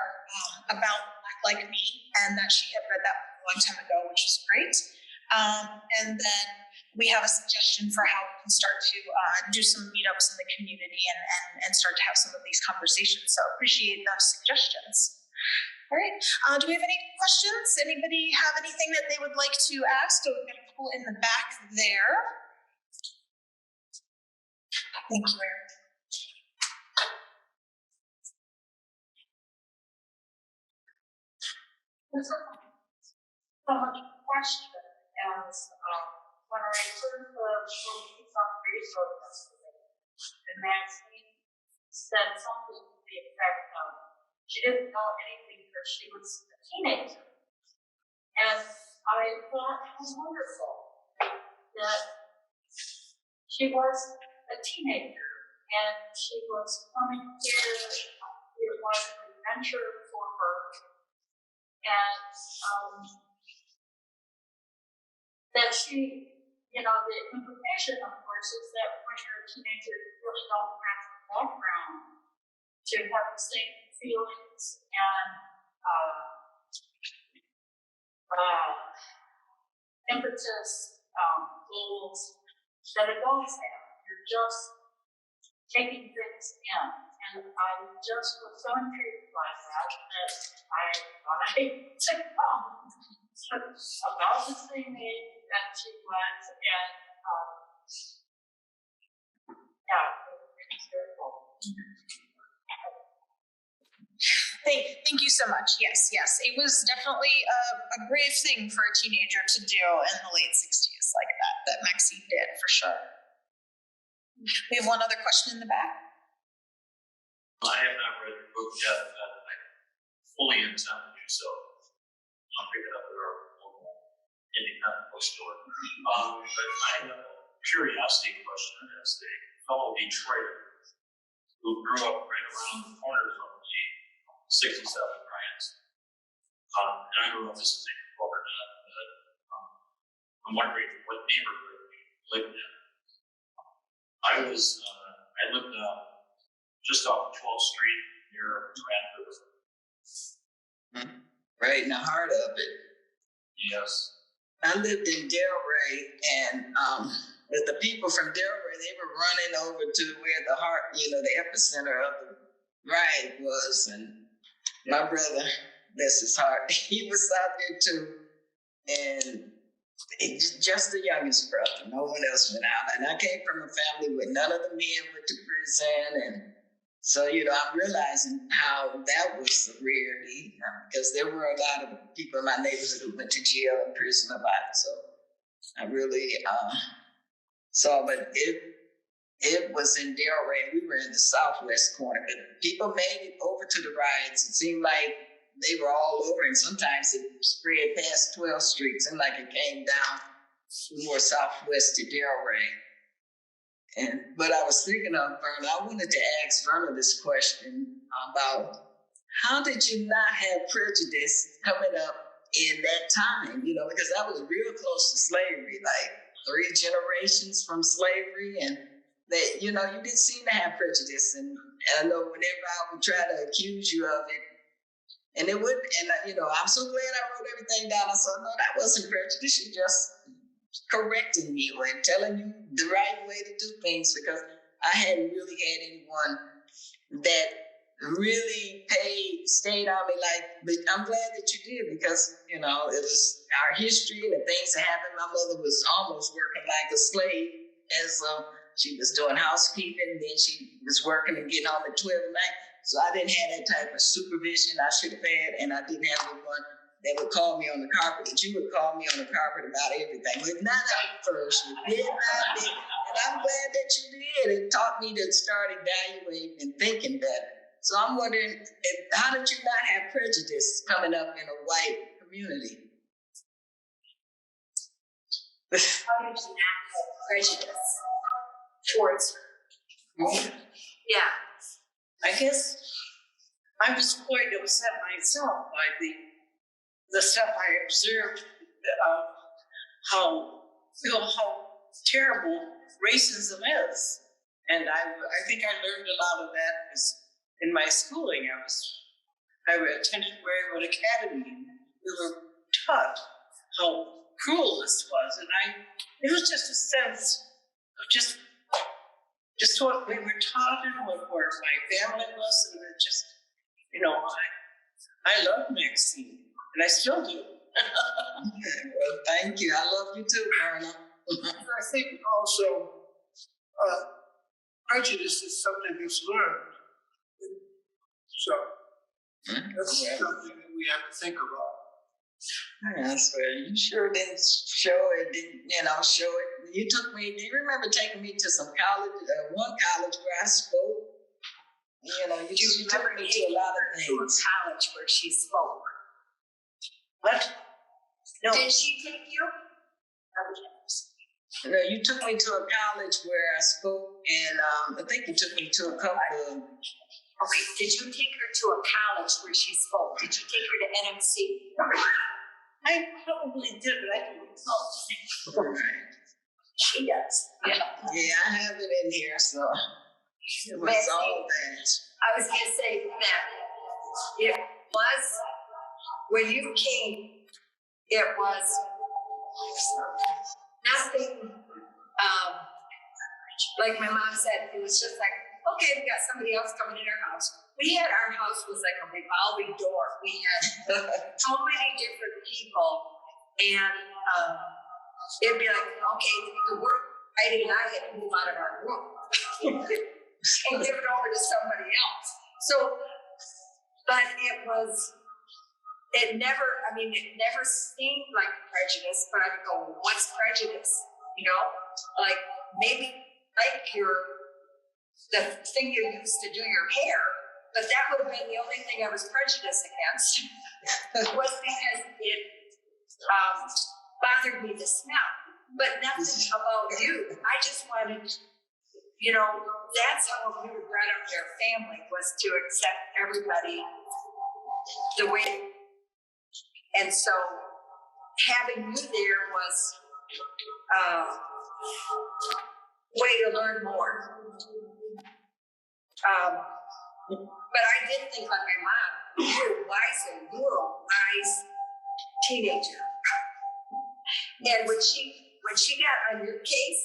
about Black Like Me, and that she had read that a long time ago, which is great. And then we have a suggestion for how we can start to do some meetups in the community and start to have some of these conversations. So appreciate those suggestions. All right. Do we have any questions? Anybody have anything that they would like to ask? So we've got a couple in the back there. Thank you, Erin. so much question as when I heard the piece on radio yesterday, and Maxine said something to the effect of she didn't know anything because she was a teenager. And I thought how wonderful that she was a teenager and she was coming here. It was an adventure for her. And that she, the implication, of course, is that when you're a teenager, you really don't have the background to have the same feelings and impetus, goals that adults have. You're just taking things in. And I just was so intrigued by that I thought I took about the same age that she was, and it was very cool. Thank you so much. Yes. It was definitely a brave thing for a teenager to do in the late 60s like that Maxine did, for sure. We have one other question in the back. I have not read your book yet, but I fully intend to do so. I'll pick it up at our local independent bookstore. But I have a curiosity question as a fellow Detroiter who grew up right around the corner from the 67 riots. And I don't know if this is a report or not, but I'm wondering what neighborhood you lived in. I lived just off 12th Street near Grand River. Right in the heart of it. Yes. I lived in Delray, and the people from Delray, they were running over to where the heart, the epicenter of the riot was. And my brother, bless his heart, he was out there too. And just the youngest brother, no one else went out. And I came from a family where none of the men went to prison. And so, I'm realizing how that was a rarity because there were a lot of people in my neighborhood who went to jail and prison a lot. So I really saw, but it was in Delray. We were in the southwest corner, but people made it over to the riots. It seemed like they were all over, and sometimes it spread past 12th Street. It seemed like it came down more southwest to Delray. But I was thinking of Verna. I wanted to ask Verna this question about how did you not have prejudice coming up in that time? Because that was real close to slavery, like 3 generations from slavery, and that you didn't seem to have prejudice. And I know whenever I would try to accuse you of it, and it wouldn't. And I'm so glad I wrote everything down. I said, no, that wasn't prejudice. You just correcting me or telling you the right way to do things, because I hadn't really had anyone that really stayed on me but I'm glad that you did, because it was our history and the things that happened. My mother was almost working like a slave, as she was doing housekeeping, and then she was working and getting home at 12 at night. So I didn't have that type of supervision I should have had, and I didn't have anyone that would call me on the carpet, that you would call me on the carpet about everything. But not at first. You did not did. And I'm glad that you did. It taught me to start evaluating and thinking better. So I'm wondering, how did you not have prejudice coming up in a white community? How did you not have prejudice towards her? Yeah. I guess I was quite upset myself by the stuff I observed, how terrible racism is. And I think I learned a lot of that in my schooling. I attended Marywood Academy. We were taught how cruel this was. And it was just a sense of just what we were taught and what my family was. And it just, I love Maxine. And I still do. Well, thank you. I love you too, Verna. I think also prejudice is something that's learned. So that's something that we have to think about. Yes, well, you sure didn't show it, show it. You took me, do you remember taking me to some college, one college where I spoke? You know, you took me to a lot of To a things. college where she spoke. What? No. Did she take you? No, you took me to a college where I spoke, and I think you took me to a couple of. Okay, did you take her to a college where she spoke? Did you take her to NMC? I probably did, but I don't recall. Right. She does. Yeah. Yeah, I have it in here, so it was Maxine, all that. I was going to say that it was, when you came, it was nothing, like my mom said, it was just like, okay, we got somebody else coming in our house. Our house was like a revolving door. We had so many different people, and it'd be like, okay, the work Friday and I had to move out of our room and give it over to somebody else. So, but it never seemed like prejudice, but I would go, well, what's prejudice? You know, like maybe like the thing you used to do your hair, but that would have been the only thing I was prejudiced against was because it bothered me to smell, but nothing about you. I just wanted, that's how we were brought up in our family, was to accept everybody the way. And so having you there was a way to learn more. But I did think like my mom, you were a wise teenager. And when she got on your case,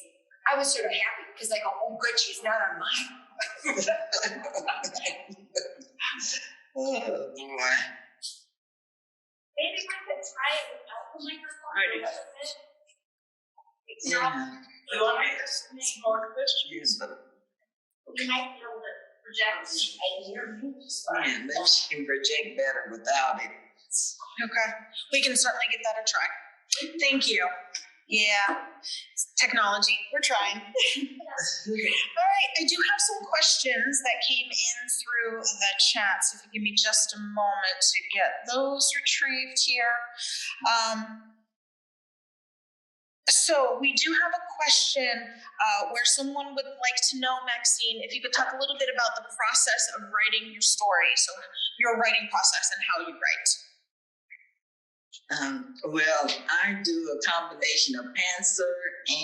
I was sort of happy because I go, oh good, she's not on mine. Oh boy. Maybe we could try it without the microphone. Right. Yeah. You want me to ask some more questions? Yes, but We might be able to project and hear you. yeah, maybe she can project better without it. Okay, we can certainly give that a try. Thank you. Yeah, technology, we're trying. All right, I do have some questions that came in through the chat, so if you give me just a moment to get those retrieved here. So we do have a question where someone would like to know, Maxine, if you could talk a little bit about the process of writing your story, so your writing process and how you write. Well, I do a combination of pantser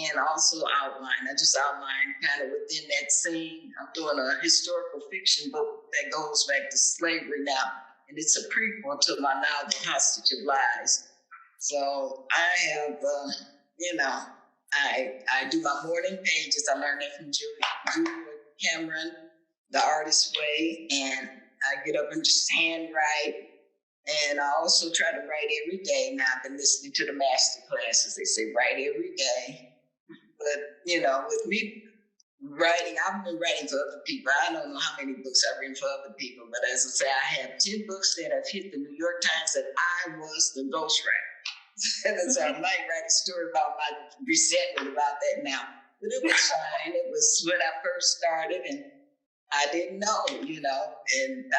and also outline. I just outline kind of within that scene. I'm doing a historical fiction book that goes back to slavery now, and it's a prequel to my novel, Hostage of Lies. So I have, I do my morning pages. I learned that from Julia Cameron, The Artist's Way, and I get up and just handwrite. And I also try to write every day. Now I've been listening to the master classes. They say write every day. But, with me writing, I've been writing for other people. I don't know how many books I've written for other people. But as I say, I have 10 books that have hit the New York Times that I was the ghostwriter. And so I might write a story about my resentment about that now. But it was fine. It was when I first started, and I didn't know, and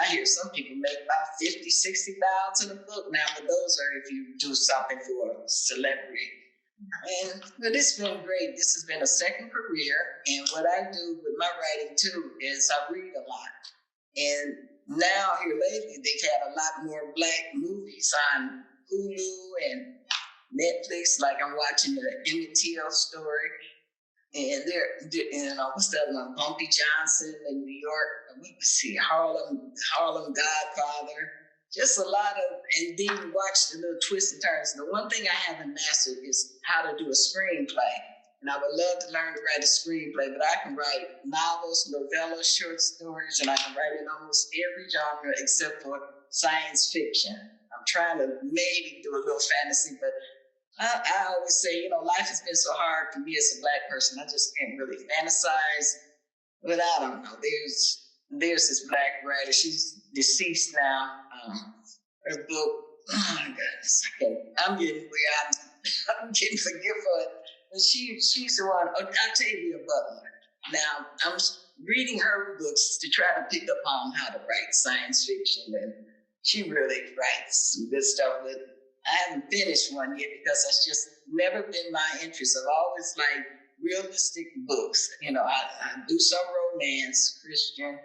I hear some people make about 50, 60,000 a book now, but those are if you do something for a celebrity. But it's been great. This has been a second career, and what I do with my writing too is I read a lot. And now here lately, they've had a lot more Black movies on Hulu and Netflix, like I'm watching the Emmett Till story. And what's that one? Bumpy Johnson in New York. Let's see, Harlem Godfather. Just a lot of, and then you watch the little twists and turns. The one thing I haven't mastered is how to do a screenplay. And I would love to learn to write a screenplay, but I can write novels, novellas, short stories, and I can write in almost every genre except for science fiction. I'm trying to maybe do a little fantasy, but I always say, life has been so hard for me as a Black person. I just can't really fantasize. But I don't know. There's this Black writer. She's deceased now. Her book, oh my goodness, I'm getting where I'm getting forgetful. But she's the one, Octavia Butler. Now, I'm reading her books to try to pick up on how to write science fiction, and she really writes some good stuff, but I haven't finished one yet because that's just never been my interest. I've always liked realistic books. You know, I do some romance, Christian.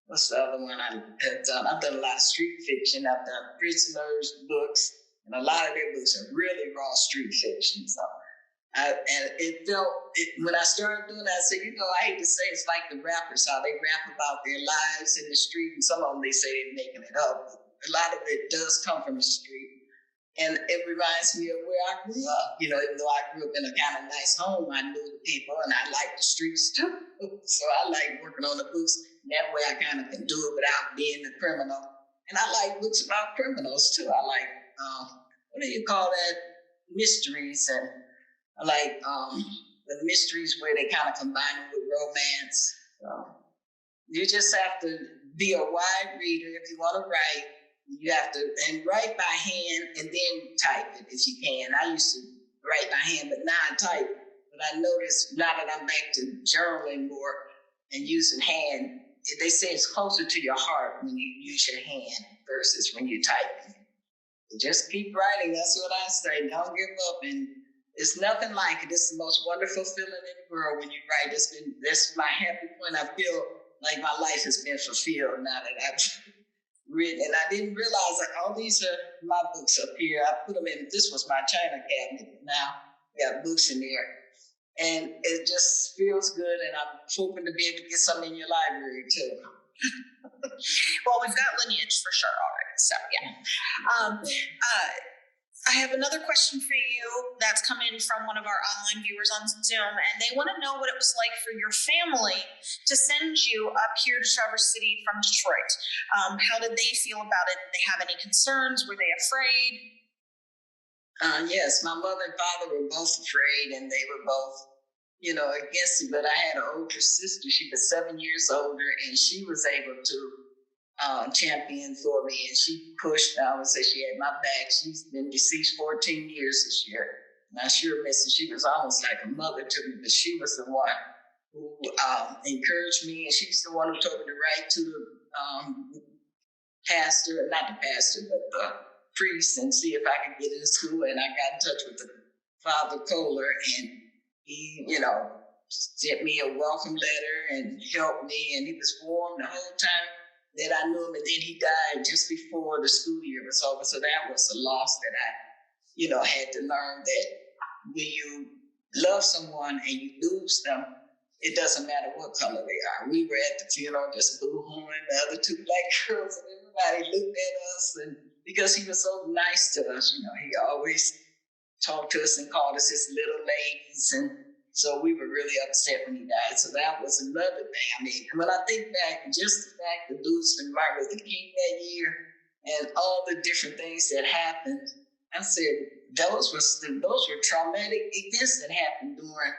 What's the other one I have done? I've done a lot of street fiction. I've done prisoners books, and a lot of their books are really raw street fiction. So, and it felt, when I started doing that, I said, you know, I hate to say it's like the rappers, how they rap about their lives in the street, and some of them they say they're making it up. A lot of it does come from the street. And it reminds me of where I grew up. You know, even though I grew up in a kind of nice home, I knew the people and I liked the streets too. So I like working on the books. That way I kind of can do it without being a criminal. And I like books about criminals too. I like, what do you call that? Mysteries. And I like the mysteries where they kind of combine it with romance. So you just have to be a wide reader if you want to write. You have to, and write by hand and then type it if you can. I used to write by hand, but now I type. But I noticed now that I'm back to journaling more and using hand, they say it's closer to your heart when you use your hand versus when you type. Just keep writing. That's what I say. Don't give up. And it's nothing like it. It's the most wonderful feeling in the world when you write. That's my happy point. I feel like my life has been fulfilled now that I've written. And I didn't realize like all these are my books up here. I put them in, this was my china cabinet. Now we got books in there. And it just feels good. And I'm hoping to be able to get some in your library too. Well, we've got Lineage for sure already. So yeah. I have another question for you that's come in from one of our online viewers on Zoom, and they want to know what it was like for your family to send you up here to Traverse City from Detroit. How did they feel about it? Did they have any concerns? Were they afraid? Yes, my mother and father were both afraid, and they were both, you know, against it. But I had an older sister. She was 7 years older, and she was able to champion for me, and she pushed. I would say she had my back. She's been deceased 14 years this year. And I sure miss her. She was almost like a mother to me, but she was the one who encouraged me, and she's the one who told me to write to the pastor, not the pastor, but the priest, and see if I could get into school. And I got in touch with the Father Kohler, and he, you know, sent me a welcome letter and helped me, and he was warm the whole time that I knew him, and then he died just before the school year was over. So that was a loss that I, you know, had to learn that when you love someone and you lose them, it doesn't matter what color they are. We were at the funeral just boo-hooing the other two black girls, and everybody looked at us, and because he was so nice to us, you know, he always talked to us and called us his little ladies, and so we were really upset when he died. So that was another thing. I mean, when I think back, just the fact of losing Martin Luther King that year and all the different things that happened, I said those were traumatic events that happened during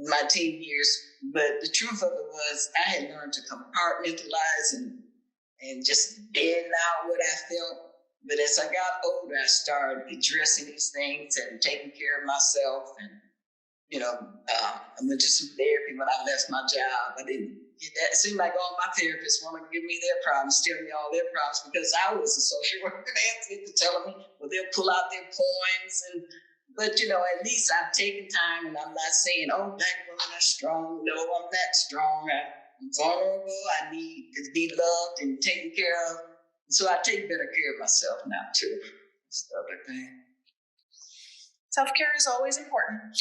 my teen years. But the truth of it was I had learned to compartmentalize and just deaden out what I felt. But as I got older, I started addressing these things and taking care of myself. And, you know, I went to some therapy when I left my job. I didn't get that. It seemed like all my therapists want to give me their problems, tell me all their problems, because I was a social worker. They had to get to telling me, well, they'll pull out their poems. But, you know, at least I've taken time, and I'm not saying, oh, black women are strong. No, I'm not strong. I'm vulnerable. I need to be loved and taken care of. So I take better care of myself now, too. That's the other thing. Self-care is always important.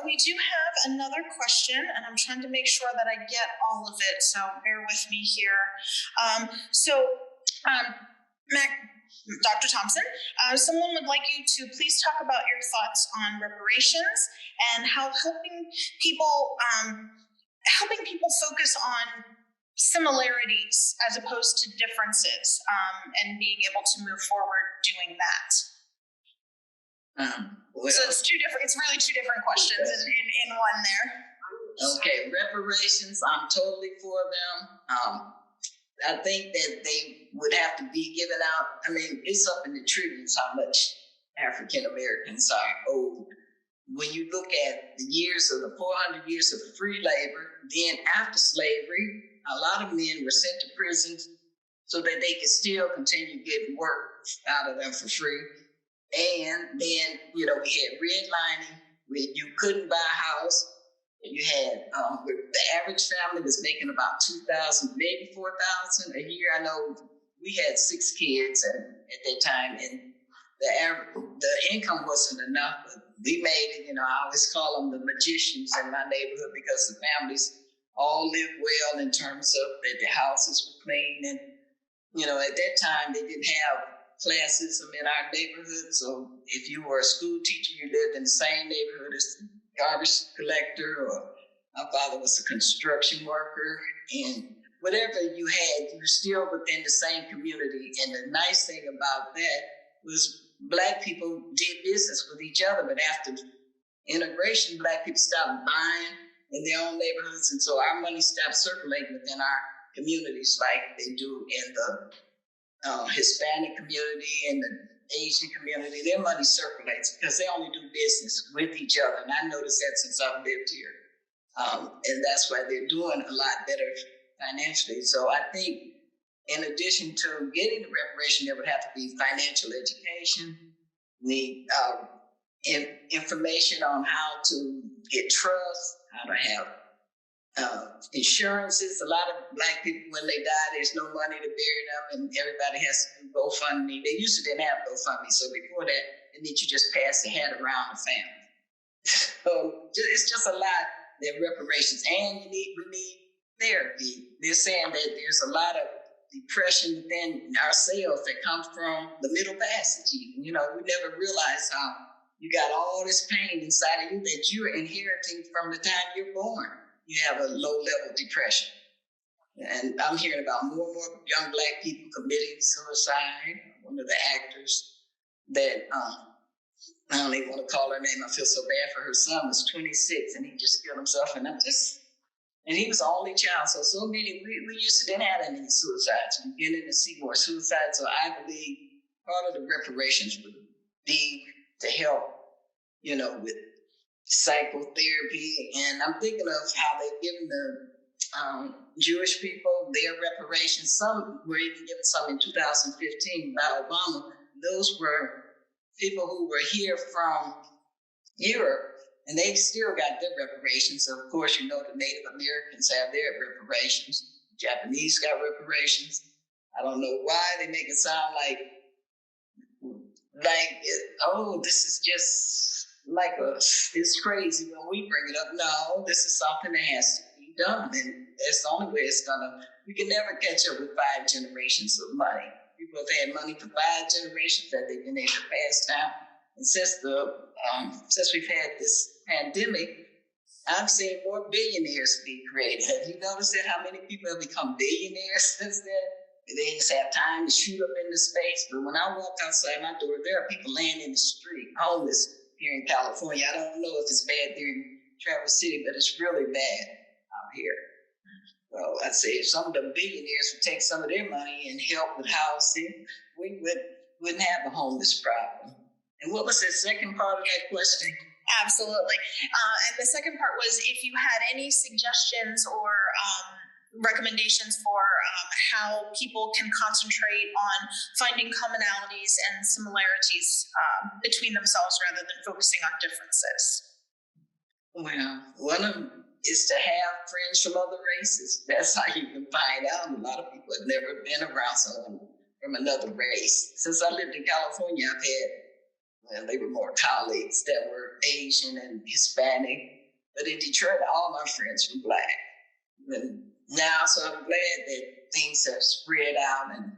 We do have another question, and I'm trying to make sure that I get all of it, so bear with me here. Dr. Thompson, someone would like you to please talk about your thoughts on reparations and how helping people focus on similarities as opposed to differences, and being able to move forward doing that. So it's really two different questions in one there. Okay, reparations, I'm totally for them. I think that they would have to be given out. I mean, it's up in the trillions how much African Americans are owed. When you look at the years of the 400 years of free labor, then after slavery, a lot of men were sent to prison so that they could still continue getting work out of them for free. And then, we had redlining, where you couldn't buy a house. You had, the average family was making about $2,000, maybe $4,000 a year. I know we had 6 kids at that time, and the income wasn't enough, but we made it. I always call them the magicians in my neighborhood, because the families all lived well in terms of that the houses were clean. And, at that time, they didn't have classism in our neighborhood. So if you were a school teacher, you lived in the same neighborhood as the garbage collector, or my father was a construction worker, and whatever you had, you were still within the same community. And the nice thing about that was Black people did business with each other, but after integration, Black people stopped buying in their own neighborhoods, and so our money stopped circulating within our communities like they do in the Hispanic community and the Asian community. Their money circulates because they only do business with each other, and I noticed that since I've lived here. And that's why they're doing a lot better financially. So I think in addition to getting the reparation, there would have to be financial education, the information on how to get trust, how to have insurances. A lot of Black people, when they die, there's no money to bury them, and everybody has to do GoFundMe. They used to didn't have GoFundMe, so before that, they need you just pass the hat around the family. So it's just a lot. There are reparations, and we need therapy. They're saying that there's a lot of depression within ourselves that comes from the middle passage. We never realize how you got all this pain inside of you that you're inheriting from the time you're born. You have a low-level depression. And I'm hearing about more and more young Black people committing suicide. One of the actors that, I don't even want to call her name, I feel so bad for her son, was 26, and he just killed himself. And he was the only child. So many, we used to didn't have any suicides. We're beginning to see more suicides. So I believe part of the reparations would be to help, with psychotherapy. And I'm thinking of how they've given the Jewish people their reparations. Some were even given some in 2015 by Obama. Those were people who were here from Europe, and they still got their reparations. So of course, the Native Americans have their reparations. The Japanese got reparations. I don't know why they make it sound like this is just like it's crazy when we bring it up. No, this is something that has to be done, and that's the only way it's we can never catch up with 5 generations of money. People have had money for 5 generations that they've been able to pass down. And since we've had this pandemic, I've seen more billionaires be created. Have you noticed that? How many people have become billionaires since then? They just have time to shoot up into space. But when I walk outside my door, there are people laying in the street, homeless here in California. I don't know if it's bad there in Traverse City, but it's really bad out here. Well, I'd say if some of the billionaires would take some of their money and help with housing, we wouldn't have the homeless problem. And what was the second part of that question? Absolutely. And the second part was if you had any suggestions or recommendations for how people can concentrate on finding commonalities and similarities between themselves rather than focusing on differences. Well, one of them is to have friends from other races. That's how you can find out. A lot of people have never been around someone from another race. Since I lived in California, I've had, they were more colleagues that were Asian and Hispanic. But in Detroit, all my friends were Black. And now, so I'm glad that things have spread out and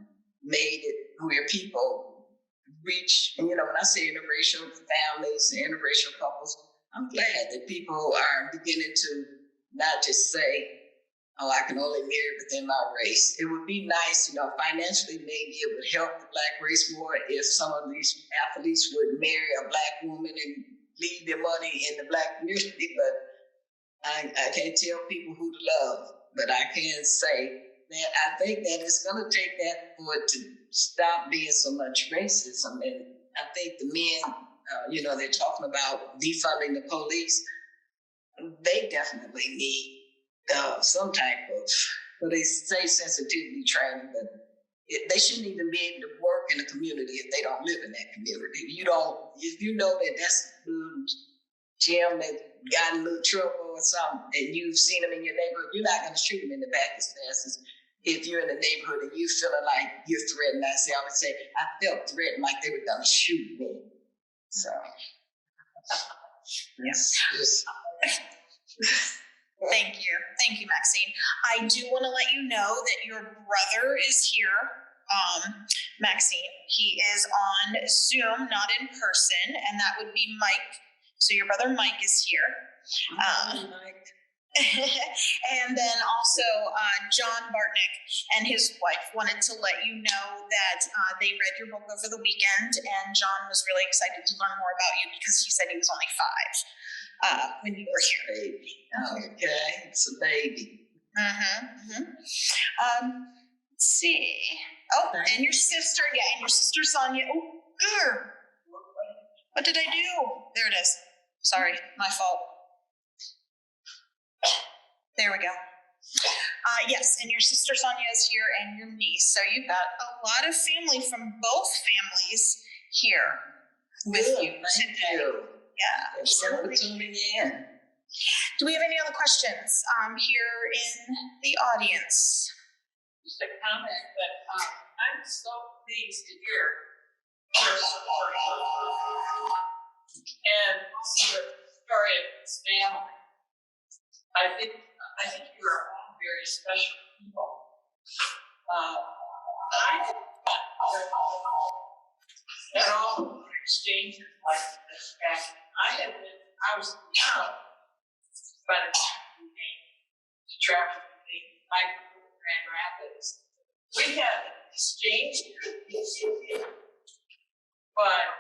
made it where people reach, and when I say interracial families, interracial couples, I'm glad that people are beginning to not just say, oh, I can only marry within my race. It would be nice, financially, maybe it would help the Black race more if some of these athletes would marry a Black woman and leave their money in the Black community. But I can't tell people who to love. But I can say I think that it's going to take that for it to stop being so much racism. And I think the men, they're talking about defunding the police. They definitely need some type of, what they say, sensitivity training, but they shouldn't even be able to work in the community if they don't live in that community. If you know that that's Jim that got in a little trouble or something, and you've seen him in your neighborhood, you're not going to shoot him in the back as fast as if you're in the neighborhood and you feeling like you're threatened. I always say, I felt threatened like they were going to shoot me. So, yes. Thank you, Maxine. I do want to let you know that your brother is here, Maxine. He is on Zoom, not in person, and that would be Mike. So your brother Mike is here. Mike. And then also John Bartnick and his wife wanted to let you know that they read your book over the weekend, and John was really excited to learn more about you because he said he was only 5 when you were here. Baby. Okay, it's a baby. Let's see. Oh, and your sister, and your sister Sonia. Oh, girl. What did I do? There it is. Sorry, my fault. There we go. Yes, and your sister Sonia is here, and your niece. So you've got a lot of family from both families here with you today. Yeah, absolutely. Tuning in. Do we have any other questions here in the audience? Just a comment, but I'm so pleased to hear your story and the story of this family. I think you are all very special people. I did not at all exchanges like this back. I was young by the time we came to travel with me. I grew up in Grand Rapids. We had an exchange, but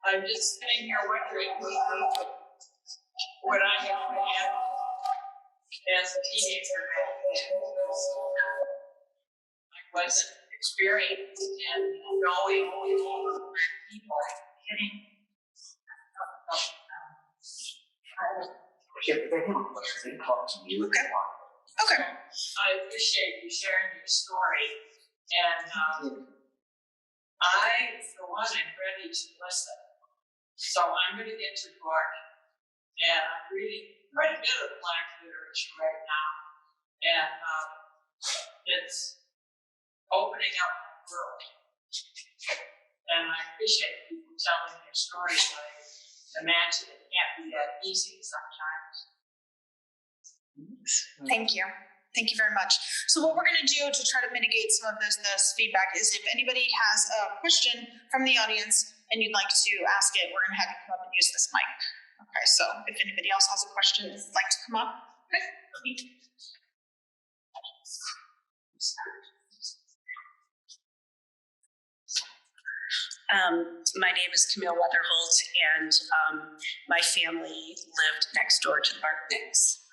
I'm just sitting here wondering what I have had as a teenager. I wasn't experienced in knowing people getting. Okay. I appreciate you sharing your story, and I, for one, am ready to listen. So I'm going to get to the book, and I'm reading quite a bit of Black literature right now, and it's opening up my world. And I appreciate people telling their stories. I imagine it can't be that easy sometimes. Thank you. Thank you very much. So what we're going to do to try to mitigate some of this feedback is if anybody has a question from the audience and you'd like to ask it, we're going to have you come up and use this mic. Okay, so if anybody else has a question, would like to come up. Okay. My name is Camille Weatherholt, and my family lived next door to the Bartnicks.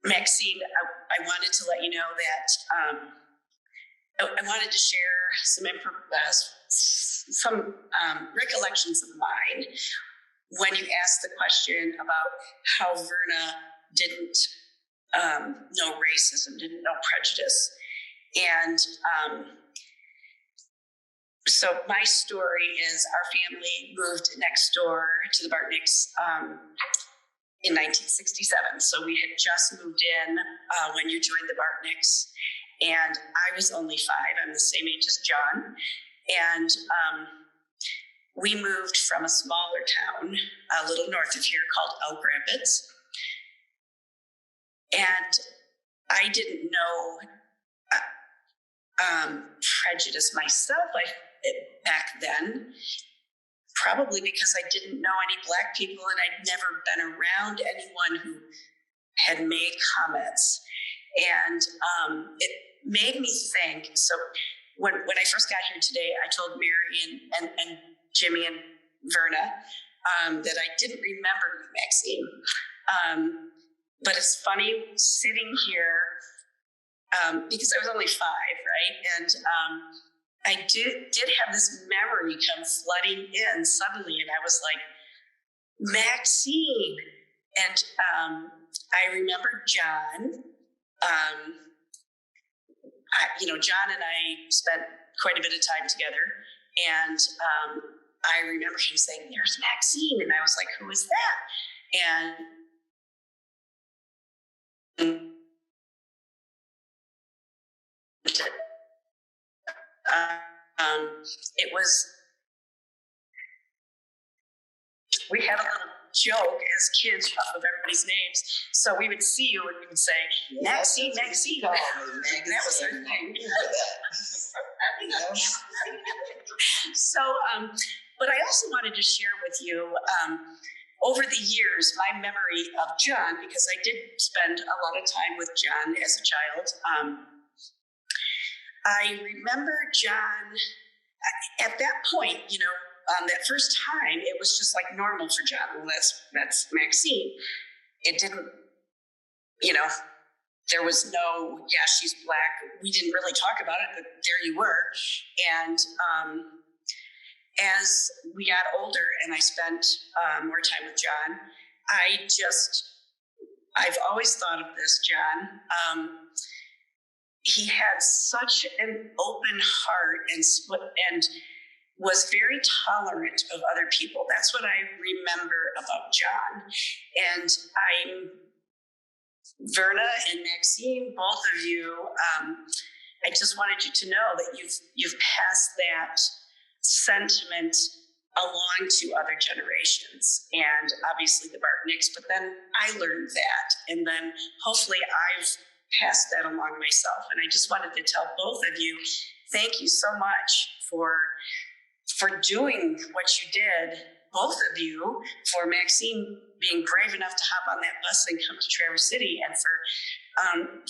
Maxine, I wanted to let you know that I wanted to share some recollections of mine when you asked the question about how Verna didn't know racism, didn't know prejudice. And so my story is our family moved next door to the Bartnicks in 1967. So we had just moved in when you joined the Bartnicks, and I was only 5. I'm the same age as John. And we moved from a smaller town a little north of here called Elk Rapids. And I didn't know prejudice myself back then, probably because I didn't know any Black people and I'd never been around anyone who had made comments. And it made me think. So when I first got here today, I told Mary and Jimmy and Verna that I didn't remember Maxine. but it's funny sitting here, because I was only 5, right? And I did have this memory come flooding in suddenly, and I was like, Maxine. And I remember John. John and I spent quite a bit of time together, and I remember him saying, "There's Maxine," and I was like, "Who is that?" And it was. We had a little joke as kids off of everybody's names. So we would see you and we would say, Maxine, Maxine. That was our thing. So, but I also wanted to share with you, over the years, my memory of John, because I did spend a lot of time with John as a child. I remember John at that point, that first time, it was just like normal for John. Well, that's Maxine. It didn't, there was no, yeah, she's Black. We didn't really talk about it, but there you were. And as we got older and I spent more time with John, I've always thought of this, John. He had such an open heart and was very tolerant of other people. That's what I remember about John. And Verna and Maxine, both of you, I just wanted you to know that you've passed that sentiment along to other generations, and obviously the Bartnicks, but then I learned that, and then hopefully I've passed that along myself. And I just wanted to tell both of you, thank you so much for doing what you did, both of you, for Maxine being brave enough to hop on that bus and come to Traverse City, and for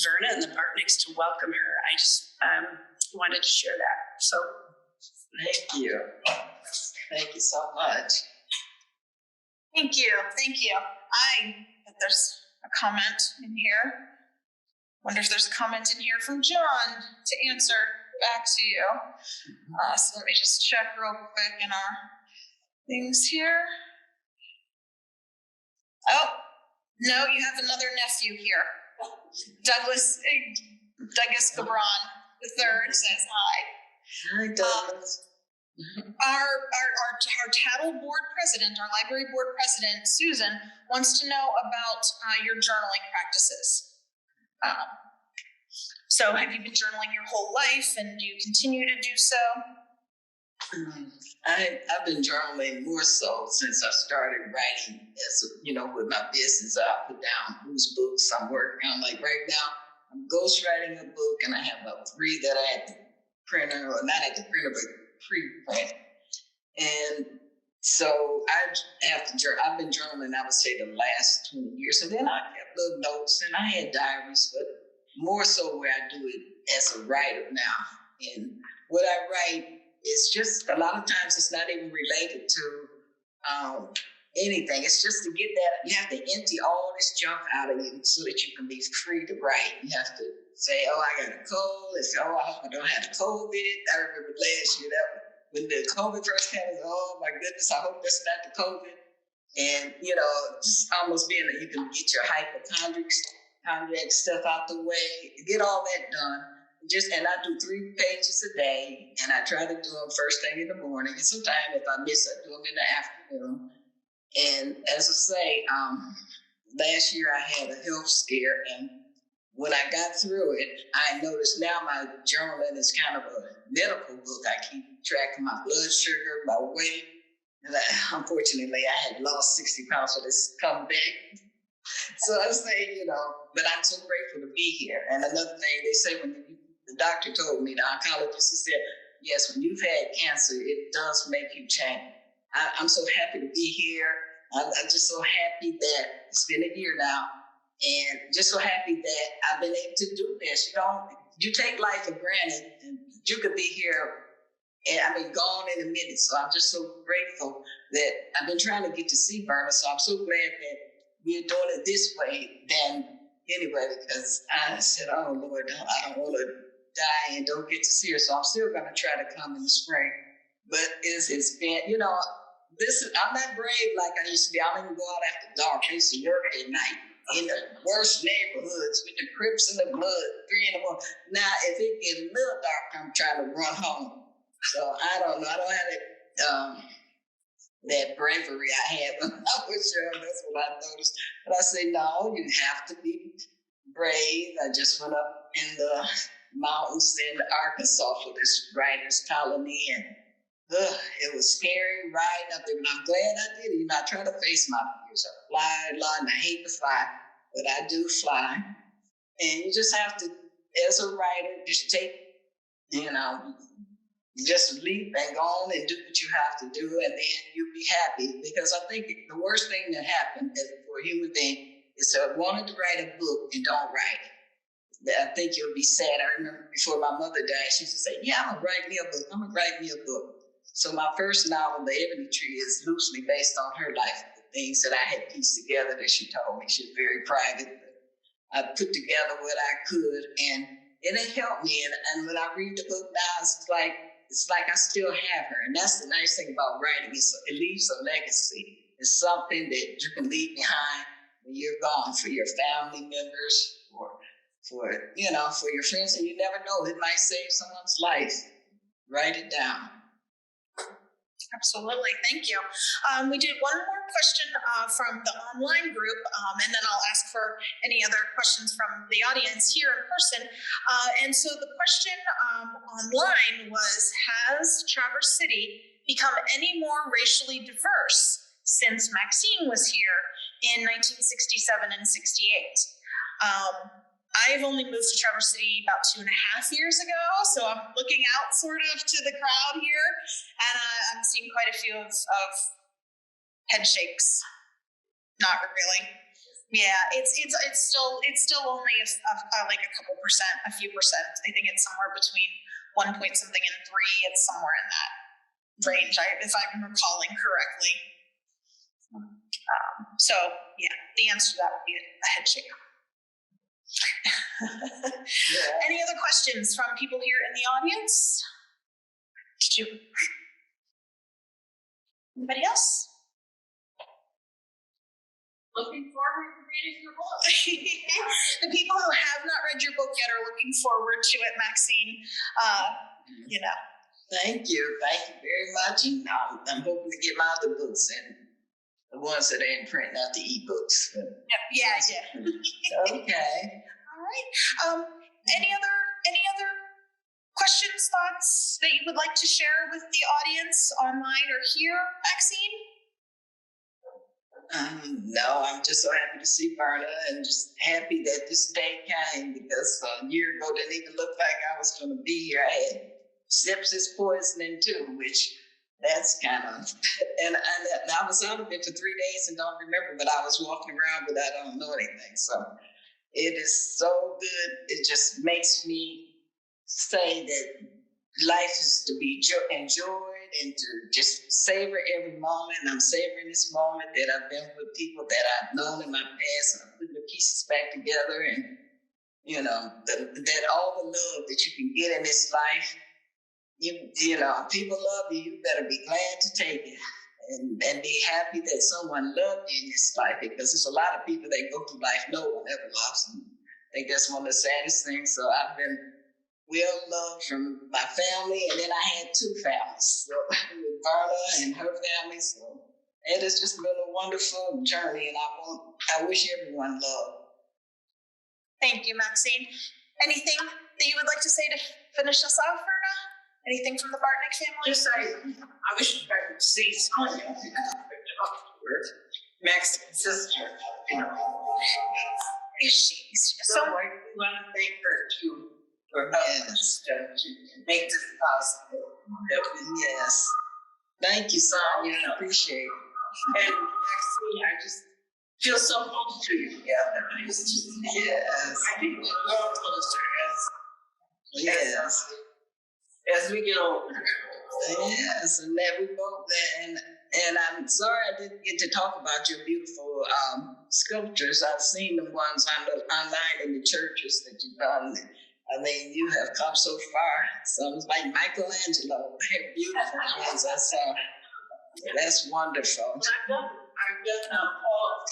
Verna and the Bartnicks to welcome her. I just wanted to share that. So thank you. Thank you so much. Thank you. I think there's a comment in here. Wonder if there's a comment in here from John to answer back to you. So let me just check real quick in our things here. Oh, no, you have another nephew here. Douglas Cabron III says hi. Hi, Douglas. Our TADL board president, our library board president, Susan, wants to know about your journaling practices. So have you been journaling your whole life, and do you continue to do so? I've been journaling more so since I started writing. With my business, I put down whose books I'm working on. Like right now, I'm ghostwriting a book, and I have about 3 that I had the printer, or not at the printer, but pre-print. And so I've been journaling, I would say, the last 20 years. And then I kept little notes, and I had diaries, but more so where I do it as a writer now. And what I write is just, a lot of times it's not even related to anything. It's just to get that, you have to empty all this junk out of you so that you can be free to write. You have to say, oh, I got a cold. And say, oh, I hope I don't have COVID. I remember last year when the COVID first came, I was, oh my goodness, I hope that's not the COVID. And, just almost being that you can get your hypochondriac stuff out the way, get all that done. And I do 3 pages a day, and I try to do them first thing in the morning. And sometimes if I miss, I do them in the afternoon. And as I say, last year I had a health scare, and when I got through it, I noticed now my journaling is kind of a medical book. I keep track of my blood sugar, my weight. And unfortunately, I had lost 60 pounds, so this come back. So I was saying, but I'm so grateful to be here. And another thing, they say the doctor told me, the oncologist, he said, yes, when you've had cancer, it does make you change. I'm so happy to be here. I'm just so happy that it's been a year now, and just so happy that I've been able to do this. You take life for granted, and you could be here, and gone in a minute. So I'm just so grateful that I've been trying to get to see Verna. So I'm so glad that we're doing it this way, then anyway, because I said, oh Lord, I don't want to die and don't get to see her. So I'm still going to try to come in the spring. But it's been, I'm not brave like I used to be. I don't even go out after dark. I used to work at night in the worst neighborhoods with the Crips and the Blood, 3 in the morning. Now, if it gets a little dark, I'm trying to run home. So I don't know. I don't have that bravery I had when I was young. That's what I noticed. But I say, no, you have to be brave. I just went up in the mountains in Arkansas for this writer's colony, and it was scary riding up there, but I'm glad I did it. I try to face my fears. I fly a lot, and I hate to fly, but I do fly. And you just have to, as a writer, just take, just leap and go on and do what you have to do, and then you'll be happy. Because I think the worst thing that happened for a human being is to wanted to write a book and don't write it. I think you'll be sad. I remember before my mother died, she used to say, yeah, I'm going to write me a book. I'm going to write me a book. So my first novel, The Ebony Tree, is loosely based on her life, the things that I had pieced together that she told me. She was very private. But I put together what I could, and it helped me. And when I read the book now, it's like I still have her. And that's the nice thing about writing. It leaves a legacy. It's something that you can leave behind when you're gone, for your family members, for your friends. And you never know, it might save someone's life. Write it down. Absolutely, thank you. We did one more question from the online group, and then I'll ask for any other questions from the audience here in person. And so the question online was, has Traverse City become any more racially diverse since Maxine was here in 1967 and 68? I've only moved to Traverse City about 2.5 years ago, so I'm looking out sort of to the crowd here, and I'm seeing quite a few of head shakes. Not really. Yeah, it's still only like a couple percent, a few percent. I think it's somewhere between 1 point something and 3. It's somewhere in that range, if I'm recalling correctly. So yeah, the answer to that would be a head shake. Any other questions from people here in the audience? Anybody else? Looking forward to reading your book. The people who have not read your book yet are looking forward to it, Maxine. Thank you very much, and I'm hoping to get my other books in. The ones that are in print, not the ebooks. Yeah. Okay. All right. Any other questions, thoughts that you would like to share with the audience online or here, Maxine? No, I'm just so happy to see Verna, and just happy that this day came, because a year ago didn't even look like I was going to be here. I had sepsis poisoning too, which that's kind of, and I was out of it for 3 days and don't remember, but I was walking around, but I don't know anything. So it is so good. It just makes me say that life is to be enjoyed and to just savor every moment. I'm savoring this moment that I've been with people that I've known in my past, and I'm putting the pieces back together, and that all the love that you can get in this life, people love you, you better be glad to take it and be happy that someone loved you in this life, because there's a lot of people that go through life no one ever loves them. I think that's one of the saddest things. So I've been well loved from my family, and then I had 2 families, so with Verna and her family. So it has just been a wonderful journey, and I wish everyone love. Thank you, Maxine. Anything that you would like to say to finish us off, Verna? Anything from the Bartnik family? Just I wish I could see Sonia afterwards. Maxine's sister, So we want to thank her too for helping us to make this possible. Yes. Thank you, Sonia. I appreciate it. And Maxine, I just feel so close to you. Yeah, it's just, yes. I think we're all closer as we get older. Yes, and that we both, and And I'm sorry I didn't get to talk about your beautiful sculptures. I've seen the ones online in the churches that you've done. I mean, you have come so far. Some like Michelangelo, they're beautiful ones I saw. That's wonderful. I've done all.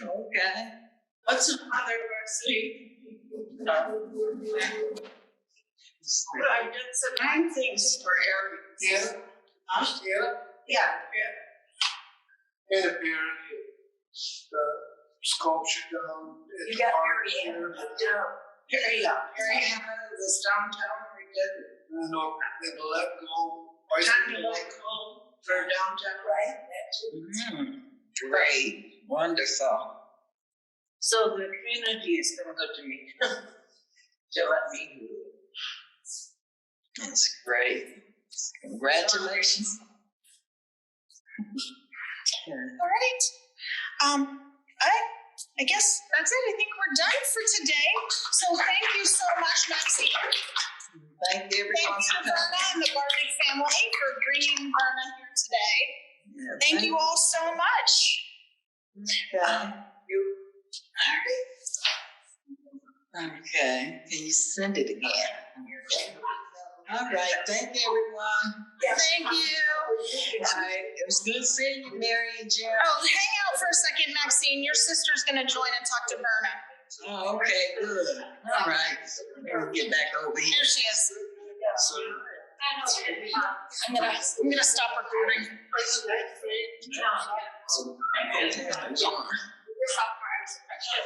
Okay. What's another city? I've done some nine things for areas. Yeah. Huh? Yeah. Yeah. And apparently, the sculpture down. You got Mariana down. Mariana was downtown. We did You know, they let go. Time to let go for downtown. right. Great. Wonderful. So the community is going to go to me to let me do it. That's great. Congratulations. All right. I guess that's it. I think we're done for today. So thank you so much, Maxine. Thank you, Thank everyone. you, Verna and the Bartnik family, for bringing Verna here today. Yeah, Thank you all so much. Okay. Okay. Can you send it again? All right. Thank you, everyone. Thank you. All right. It was good seeing you, Mary and Jim. Oh, hang out for a second, Maxine. Your sister's going to join and talk to Verna. Oh, okay. Good. All right. We'll get back over here. Here she is. I'm gonna stop recording. Okay.